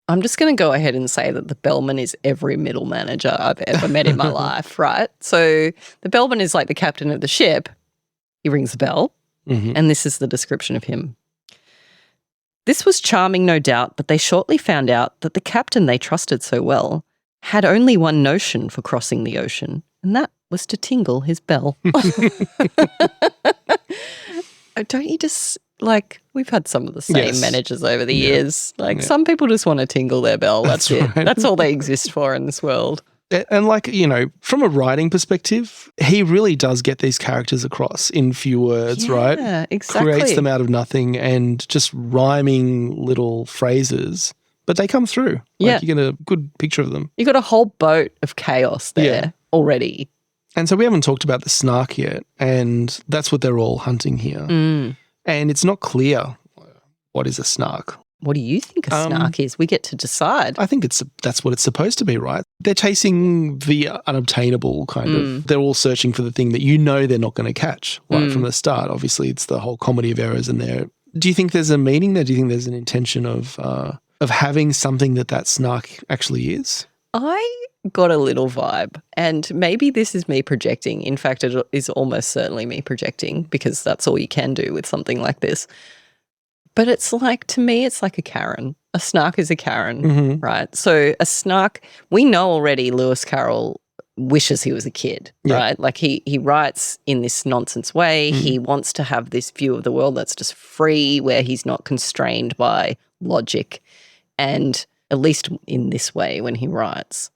B: I'm just going to go ahead and say that the bellman is every middle manager I've ever met in my life, right? So the bellman is like the captain of the ship. He rings the bell, and this is the description of him. This was charming, no doubt, but they shortly found out that the captain they trusted so well had only one notion for crossing the ocean, and that was to tingle his bell. Don't you just... Like, we've had some of the same managers over the years. Like, some people just want to tingle their bell. That's it. Right. That's all they exist for in this world.
A: And like, you know, from a writing perspective, he really does get these characters across in few words, right?
B: Yeah, exactly.
A: Creates them out of nothing and just rhyming little phrases. But they come through. Like, you get a good picture of them.
B: You got a whole boat of chaos there already.
A: And so we haven't talked about the snark yet. And that's what they're all hunting here. And it's not clear what is a snark.
B: What do you think a snark is? We get to decide.
A: I think that's what it's supposed to be, right? They're chasing the unobtainable kind of. They're all searching for the thing that you know they're not going to catch right from the start. Obviously, it's the whole comedy of errors in there. Do you think there's a meaning there? Do you think there's an intention of having something that snark actually is?
B: I got a little vibe, and maybe this is me projecting. In fact, it is almost certainly me projecting because that's all you can do with something like this. But it's like, to me, it's like a Karen. A snark is a Karen, right? So a snark, we know already Lewis Carroll wishes he was a kid, right? Like he writes in this nonsense way. He wants to have this view of the world that's just free, where he's not constrained by logic, and at least in this way when he writes.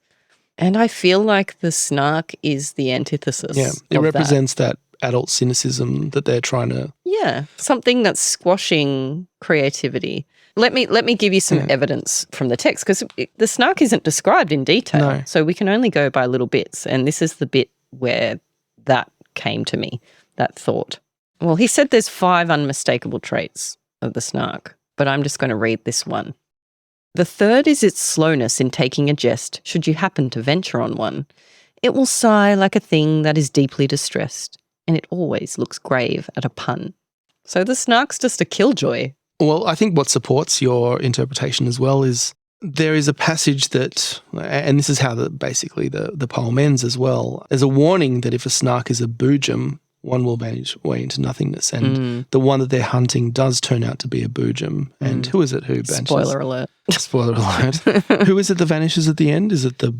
B: And I feel like the snark is the antithesis.
A: Yeah, it represents that adult cynicism that they're trying to...
B: Yeah, something that's squashing creativity. Let me give you some evidence from the text, because the snark isn't described in detail, so we can only go by little bits. And this is the bit where that came to me, that thought. Well, he said there's 5 unmistakable traits of the snark, but I'm just going to read this one. The third is its slowness in taking a jest, should you happen to venture on one. It will sigh like a thing that is deeply distressed, and it always looks grave at a pun. So the snark's just a killjoy.
A: Well, I think what supports your interpretation as well is there is a passage that, and this is how basically the poem ends as well, there's a warning that if a snark is a boojum, one will vanish away into nothingness. And the one that they're hunting does turn out to be a boojum. And who is it who vanishes?
B: Spoiler alert.
A: Spoiler alert. Who is it that vanishes at the end? Is it the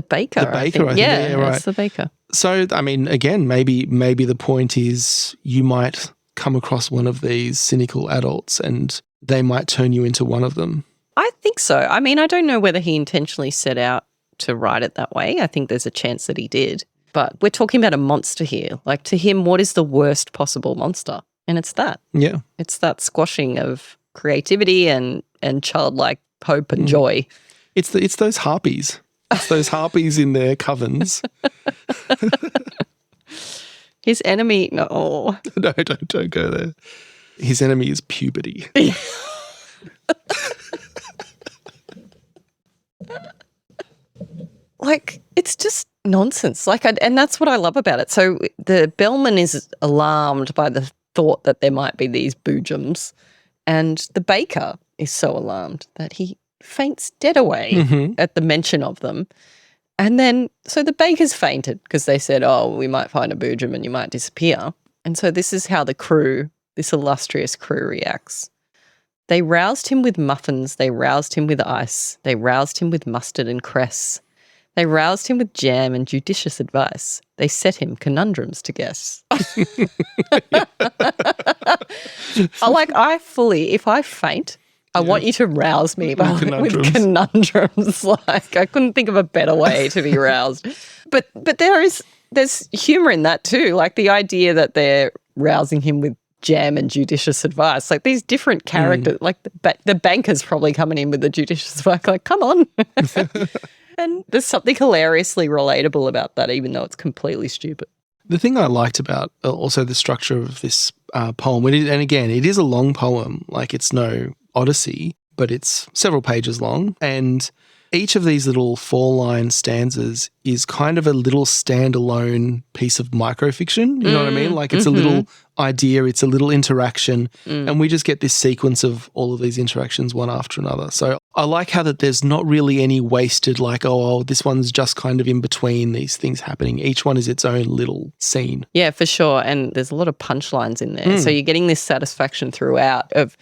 B: baker?
A: The baker, I think.
B: Yeah,
A: right.
B: It's the baker.
A: So, I mean, again, maybe the point is you might come across one of these cynical adults and they might turn you into one of them.
B: I think so. I mean, I don't know whether he intentionally set out to write it that way. I think there's a chance that he did. But we're talking about a monster here. Like, to him, what is the worst possible monster? And it's that.
A: Yeah.
B: It's that squashing of creativity and childlike hope and joy.
A: It's those harpies. It's those harpies in their covens.
B: His enemy, no.
A: No, don't go there. His enemy is puberty.
B: Like, it's just nonsense. Like, and that's what I love about it. So the bellman is alarmed by the thought that there might be these boojums, and the baker is so alarmed that he faints dead away at the mention of them. And then, so the baker's fainted because they said, oh, we might find a boojum and you might disappear. And so this is how the crew, this illustrious crew, reacts. They roused him with muffins. They roused him with ice. They roused him with mustard and cress. They roused him with jam and judicious advice. They set him conundrums to guess. If I faint, I want you to rouse me with conundrums. Like, I couldn't think of a better way to be roused. But there's humour in that too. Like the idea that they're rousing him with jam and judicious advice. Like these different characters, like the banker's probably coming in with the judicious advice. Like, come on. And there's something hilariously relatable about that, even though it's completely stupid.
A: The thing I liked about also the structure of this poem, and again, it is a long poem, like it's no Odyssey, but it's several pages long. And each of these little 4-line stanzas is kind of a little standalone piece of microfiction. You know what I mean? Like it's a little idea, it's a little interaction, and we just get this sequence of all of these interactions one after another. So I like how that there's not really any wasted, like, oh, this one's just kind of in between these things happening. Each one is its own little scene.
B: Yeah, for sure. And there's a lot of punchlines in there. So you're getting this satisfaction throughout of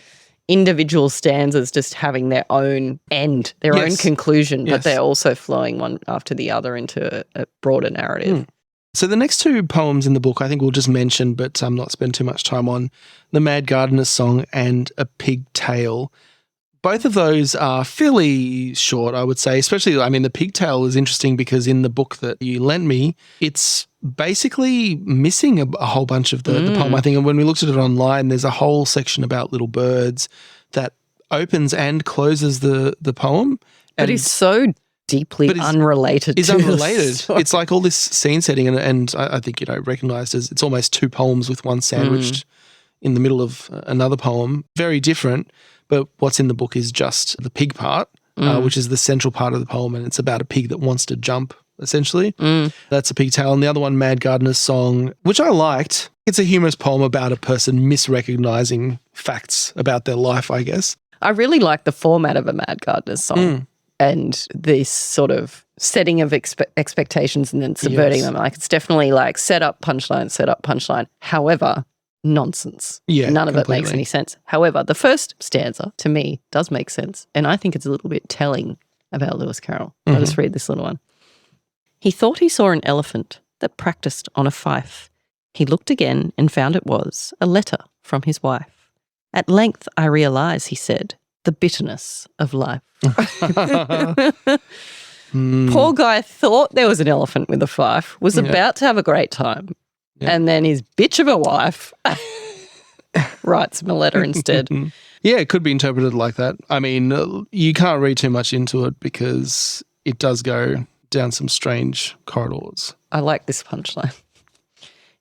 B: individual stanzas just having their own end, their own conclusion, but they're also flowing one after the other into a broader narrative.
A: So the next 2 poems in the book I think we'll just mention, but not spend too much time on, The Mad Gardener's Song and A Pig Tale. Both of those are fairly short, I would say, especially, I mean, The Pig Tale is interesting because in the book that you lent me, it's basically missing a whole bunch of the poem, I think. And when we looked at it online, there's a whole section about little birds that opens and closes the poem.
B: But it's so deeply unrelated.
A: It's unrelated. It's like all this scene setting, and I think, recognised as it's almost 2 poems with one sandwiched in the middle of another poem. Very different, but what's in the book is just the pig part, which is the central part of the poem, and it's about a pig that wants to jump, essentially. That's A Pig Tale. And the other one, Mad Gardener's Song, which I liked. It's a humorous poem about a person misrecognising facts about their life, I guess.
B: I really like the format of A Mad Gardener's Song and this sort of setting of expectations and then subverting them. Like it's definitely like set up, punchline. However, nonsense.
A: Yeah,
B: none of it makes any sense. However, the first stanza to me does make sense, and I think it's a little bit telling about Lewis Carroll. I'll just read this little one. He thought he saw an elephant that practised on a fife. He looked again and found it was a letter from his wife. At length I realise, he said, the bitterness of life. Poor guy thought there was an elephant with a fife, was about to have a great time, and then his bitch of a wife writes him a letter instead.
A: Yeah, it could be interpreted like that. I mean, you can't read too much into it because it does go down some strange corridors.
B: I like this punchline.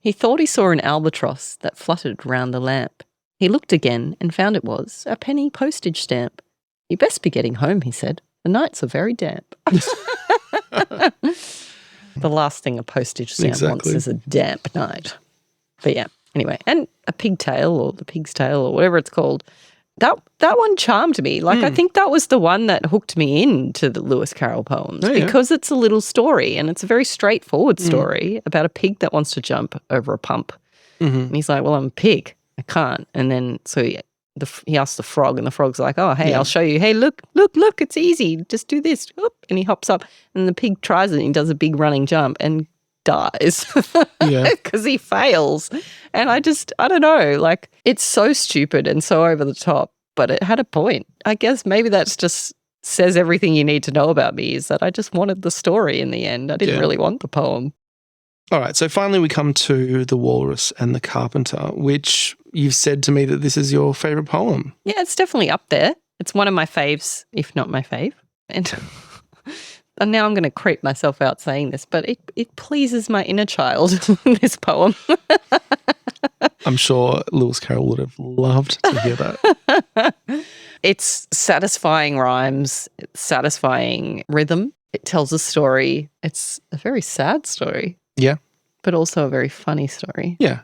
B: He thought he saw an albatross that fluttered round the lamp. He looked again and found it was a penny postage stamp. You best be getting home, he said. The nights are very damp. The last thing a postage stamp wants is a damp night. But yeah, anyway. And A Pig Tale or The Pig's Tale or whatever it's called, that one charmed me. Like I think that was the one that hooked me into the Lewis Carroll poems because it's a little story and it's a very straightforward story about a pig that wants to jump over a pump. And he's like, well, I'm a pig. I can't. And then so he asks the frog and the frog's like, oh, hey, I'll show you. Hey, look, it's easy. Just do this. Oop. And he hops up and the pig tries it and he does a big running jump and dies because he fails. And I don't know, like it's so stupid and so over the top, but it had a point. I guess maybe that's just says everything you need to know about me is that I just wanted the story in the end. I didn't really want the poem.
A: All right, so finally we come to The Walrus and the Carpenter, which you've said to me that this is your favourite poem.
B: Yeah, it's definitely up there. It's one of my faves, if not my fave. And now I'm going to creep myself out saying this, but it pleases my inner child, this poem.
A: I'm sure Lewis Carroll would have loved to hear that.
B: It's satisfying rhymes, satisfying rhythm. It tells a story. It's a very sad story.
A: Yeah.
B: But also a very funny story.
A: Yeah.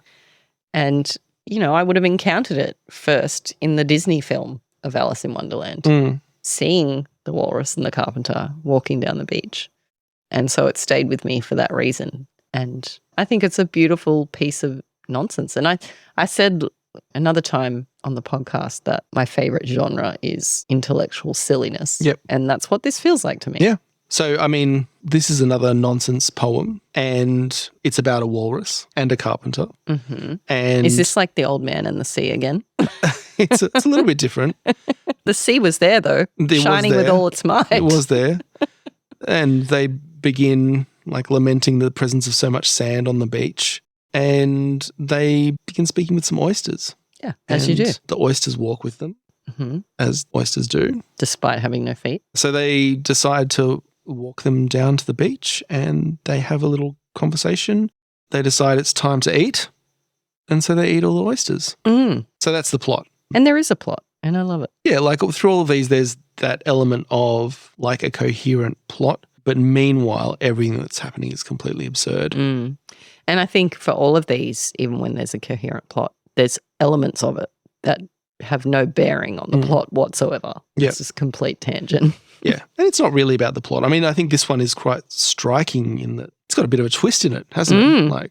B: And, I would have encountered it first in the Disney film of Alice in Wonderland, seeing the walrus and the carpenter walking down the beach. And so it stayed with me for that reason. And I think it's a beautiful piece of nonsense. And I said another time on the podcast that my favourite genre is intellectual silliness.
A: Yep.
B: And that's what this feels like to me.
A: Yeah. So, I mean, this is another nonsense poem, and it's about a walrus and a carpenter.
B: Mm-hmm.
A: And
B: is this like The Old Man and the Sea again?
A: it's a little bit different.
B: The sea was there, though, shining with all its might.
A: It was there. And they begin like lamenting the presence of so much sand on the beach, and they begin speaking with some oysters.
B: Yeah, as you do.
A: The oysters walk with them, as oysters do.
B: Despite having no feet.
A: So they decide to walk them down to the beach, and they have a little conversation. They decide it's time to eat, and so they eat all the oysters. So that's the plot.
B: And there is a plot, and I love it.
A: Yeah, like through all of these, there's that element of like a coherent plot, but meanwhile, everything that's happening is completely absurd.
B: And I think for all of these, even when there's a coherent plot, there's elements of it that have no bearing on the plot whatsoever. It's just complete tangent.
A: Yeah, and it's not really about the plot. I mean, I think this one is quite striking in that it's got a bit of a twist in it, hasn't it? Like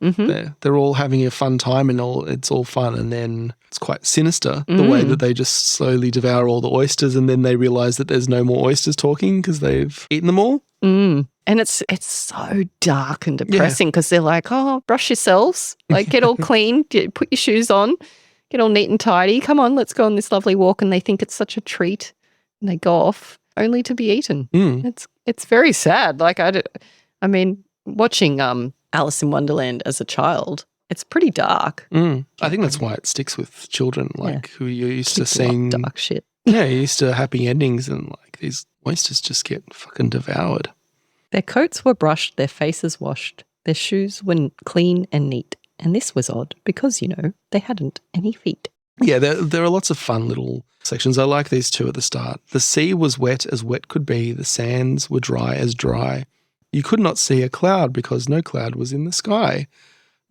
A: they're all having a fun time and it's all fun, and then it's quite sinister the way that they just slowly devour all the oysters, and then they realise that there's no more oysters talking because they've eaten them all.
B: And it's so dark and depressing because they're like, oh, brush yourselves, like get all clean, put your shoes on, get all neat and tidy. Come on, let's go on this lovely walk. And they think it's such a treat, and they go off only to be eaten. It's very sad. Like I mean, watching Alice in Wonderland as a child, it's pretty dark.
A: I think that's why it sticks with children, like who you're used to seeing
B: dark shit.
A: Yeah, you're used to happy endings, and like these oysters just get fucking devoured.
B: Their coats were brushed, their faces washed, their shoes were clean and neat. And this was odd because, they hadn't any feet.
A: Yeah, there are lots of fun little sections. I like these two at the start. The sea was wet as wet could be. The sands were dry as dry. You could not see a cloud because no cloud was in the sky.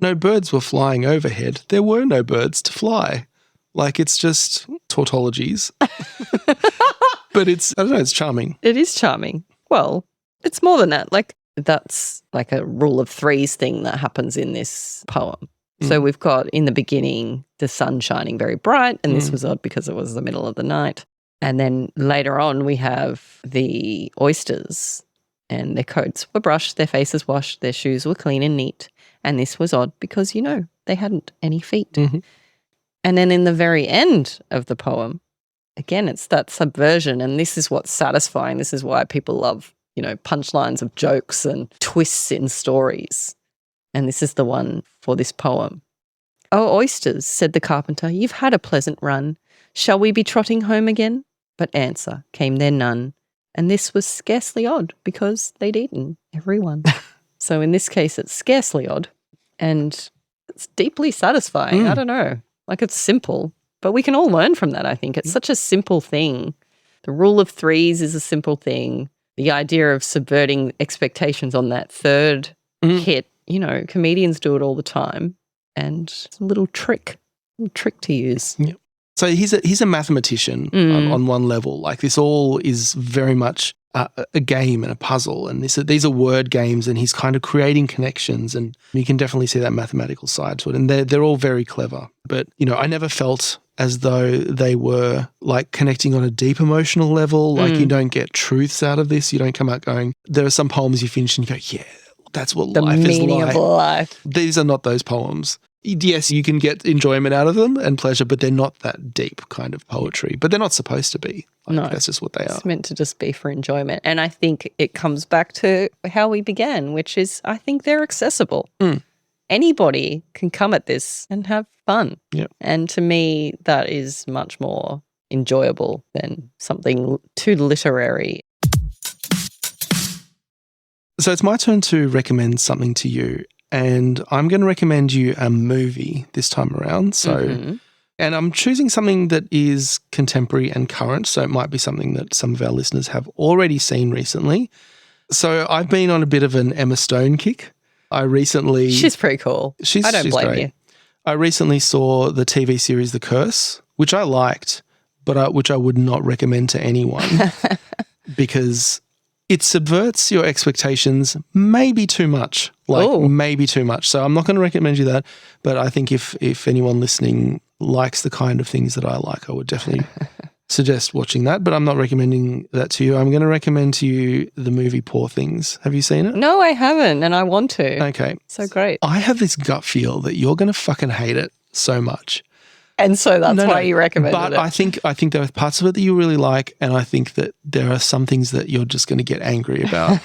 A: No birds were flying overhead. There were no birds to fly. Like, it's just tautologies. But I don't know, it's charming.
B: It is charming. Well, it's more than that. Like, that's like a rule of threes thing that happens in this poem. So we've got in the beginning the sun shining very bright, and this was odd because it was the middle of the night. And then later on we have the oysters, and their coats were brushed, their faces washed, their shoes were clean and neat. And this was odd because, they hadn't any feet. And then in the very end of the poem, again, it's that subversion, and this is what's satisfying. This is why people love, punchlines of jokes and twists in stories. And this is the one for this poem. "Oh, oysters," said the carpenter, "you've had a pleasant run. Shall we be trotting home again?" But answer came there none. And this was scarcely odd because they'd eaten everyone. So in this case, it's scarcely odd, and it's deeply satisfying. I don't know. Like, it's simple, but we can all learn from that, I think. It's such a simple thing. The rule of threes is a simple thing. The idea of subverting expectations on that third hit, comedians do it all the time, and it's a little trick to use.
A: Yeah. So he's a mathematician on one level. Like, this all is very much a game and a puzzle, and these are word games, and he's kind of creating connections, and you can definitely see that mathematical side to it. And they're all very clever. But, I never felt as though they were like connecting on a deep emotional level. Like, you don't get truths out of this. You don't come out going, there are some poems you finish and you go, yeah, that's what life is like.
B: The meaning of life.
A: These are not those poems. Yes, you can get enjoyment out of them and pleasure, but they're not that deep kind of poetry. But they're not supposed to be. No, that's just what they are.
B: It's meant to just be for enjoyment. And I think it comes back to how we began, which is I think they're accessible. Anybody can come at this and have fun.
A: Yeah.
B: And to me, that is much more enjoyable than something too literary.
A: So it's my turn to recommend something to you. And I'm going to recommend you a movie this time around. So, and I'm choosing something that is contemporary and current. So it might be something that some of our listeners have already seen recently. So I've been on a bit of an Emma Stone kick.
B: She's pretty cool. I don't blame you.
A: I recently saw the TV series The Curse, which I liked, but which I would not recommend to anyone because it subverts your expectations maybe too much. Maybe too much. So I'm not going to recommend you that, but I think if anyone listening likes the kind of things that I like, I would definitely suggest watching that, but I'm not recommending that to you. I'm going to recommend to you the movie Poor Things. Have you seen it?
B: No, I haven't, and I want to.
A: Okay.
B: So great.
A: I have this gut feel that you're going to fucking hate it so much.
B: And so that's why you recommended
A: but
B: it.
A: I think there are parts of it that you really like, and I think that there are some things that you're just going to get angry about.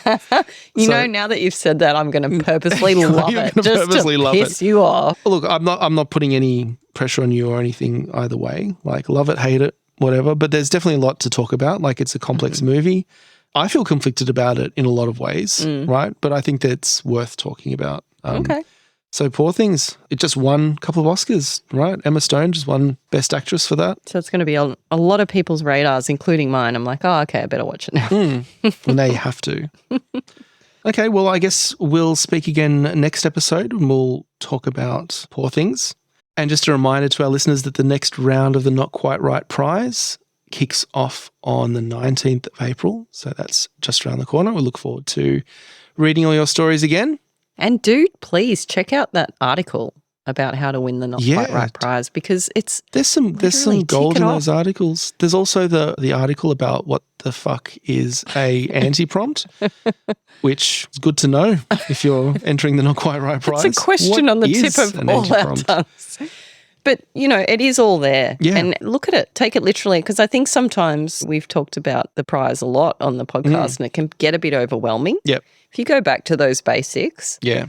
B: You know, now that you've said that, I'm going to purposely love it just to piss you off.
A: Look, I'm not putting any pressure on you or anything either way. Like, love it, hate it, whatever. But there's definitely a lot to talk about. Like, it's a complex movie. I feel conflicted about it in a lot of ways, right? But I think that's worth talking about.
B: Okay.
A: So Poor Things, it just won a couple of Oscars, right? Emma Stone just won Best Actress for that.
B: So it's going to be on a lot of people's radars, including mine. I'm like, oh, okay, I better watch it now.
A: Well, now you have to. Okay, well, I guess we'll speak again next episode and we'll talk about Poor Things. And just a reminder to our listeners that the next round of the Not Quite Right prize kicks off on the 19th of April. So that's just around the corner. We look forward to reading all your stories again.
B: And do please check out that article about how to win the Not Quite Right prize, because
A: there's some gold in those articles. There's also the article about what the fuck is a anti-prompt, which is good to know if you're entering the Not Quite Right prize.
B: It's a question on the tip of all our tongues. But, you know, it is all there.
A: Yeah.
B: And look at it. Take it literally, because I think sometimes we've talked about the prize a lot on the podcast and it can get a bit overwhelming.
A: Yep.
B: If you go back to those basics,
A: yeah,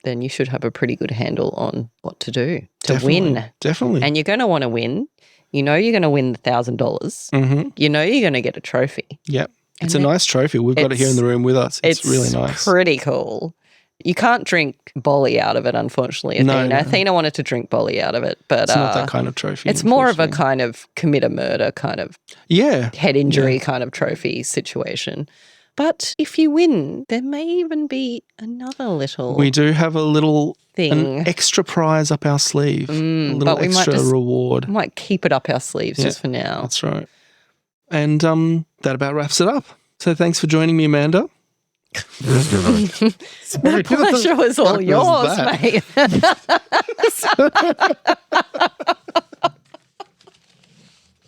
B: then you should have a pretty good handle on what to do to win.
A: Definitely.
B: And you're going to want to win. You know you're going to win the $1,000.
A: Mm-hmm.
B: You know you're going to get a trophy.
A: Yep. It's a nice trophy. We've got it here in the room with us. It's really nice.
B: It's pretty cool. You can't drink Bolly out of it, unfortunately, Athena. No. Athena wanted to drink Bolly out of it, but
A: it's not that kind of trophy.
B: It's more of a kind of commit a murder kind of head injury kind of trophy situation. But if you win, there may even be another little
A: We do have a little
B: thing.
A: An extra prize up our sleeve. A little extra reward.
B: We might keep it up our sleeves just for now.
A: That's right. And that about wraps it up. So thanks for joining me, Amanda.
B: The pleasure was all yours, mate.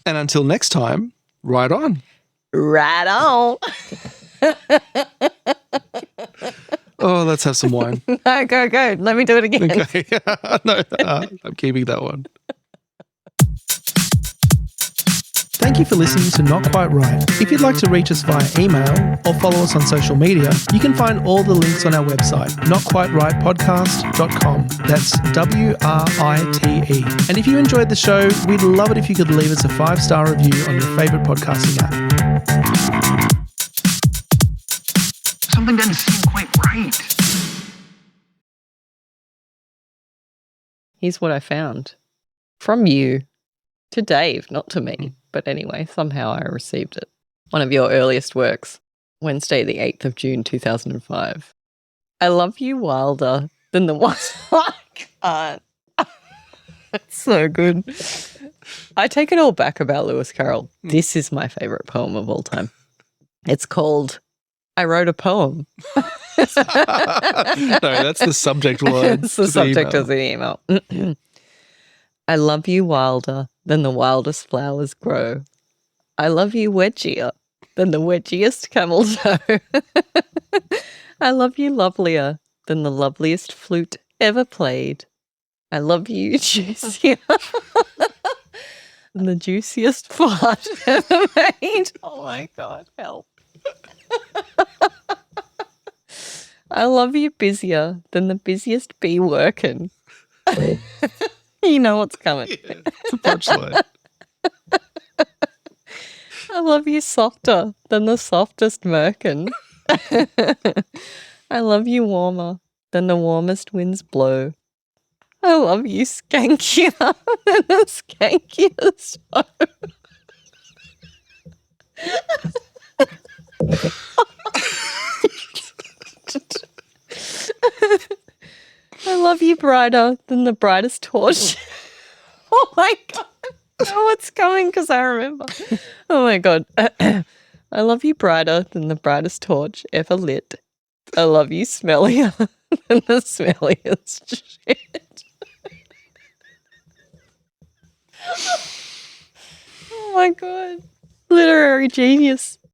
A: And until next time, right on.
B: Right on.
A: Oh, let's have some wine.
B: No, go. Let me do it again.
A: Okay. No, I'm keeping that one. Thank you for listening to Not Quite Right. If you'd like to reach us via email or follow us on social media, you can find all the links on our website, notquiterightpodcast.com. That's WRITE. And if you enjoyed the show, we'd love it if you could leave us a 5-star review on your favourite podcasting app.
C: Something doesn't seem quite right.
B: Here's what I found. From you. To Dave, not to me. But anyway, somehow I received it. One of your earliest works. Wednesday, the 8th of June, 2005. I love you wilder than the one I can't. It's so good. I take it all back about Lewis Carroll. This is my favourite poem of all time. It's called I Wrote a Poem.
A: No, that's the subject line.
B: It's the subject of the email. I love you wilder than the wildest flowers grow. I love you wedgier than the wedgiest camel toe. I love you lovelier than the loveliest flute ever played. I love you juicier than the juiciest fart ever made. Oh my God, help. I love you busier than the busiest bee working. You know what's coming.
A: Yeah, it's a punchline.
B: I love you softer than the softest merkin. I love you warmer than the warmest winds blow. I love you skankier than the skankiest hoe. I love you brighter than the brightest torch. Oh my God. I know what's coming because I remember. Oh my God. I love you brighter than the brightest torch ever lit. I love you smellier than the smelliest shit. my God. Literary genius.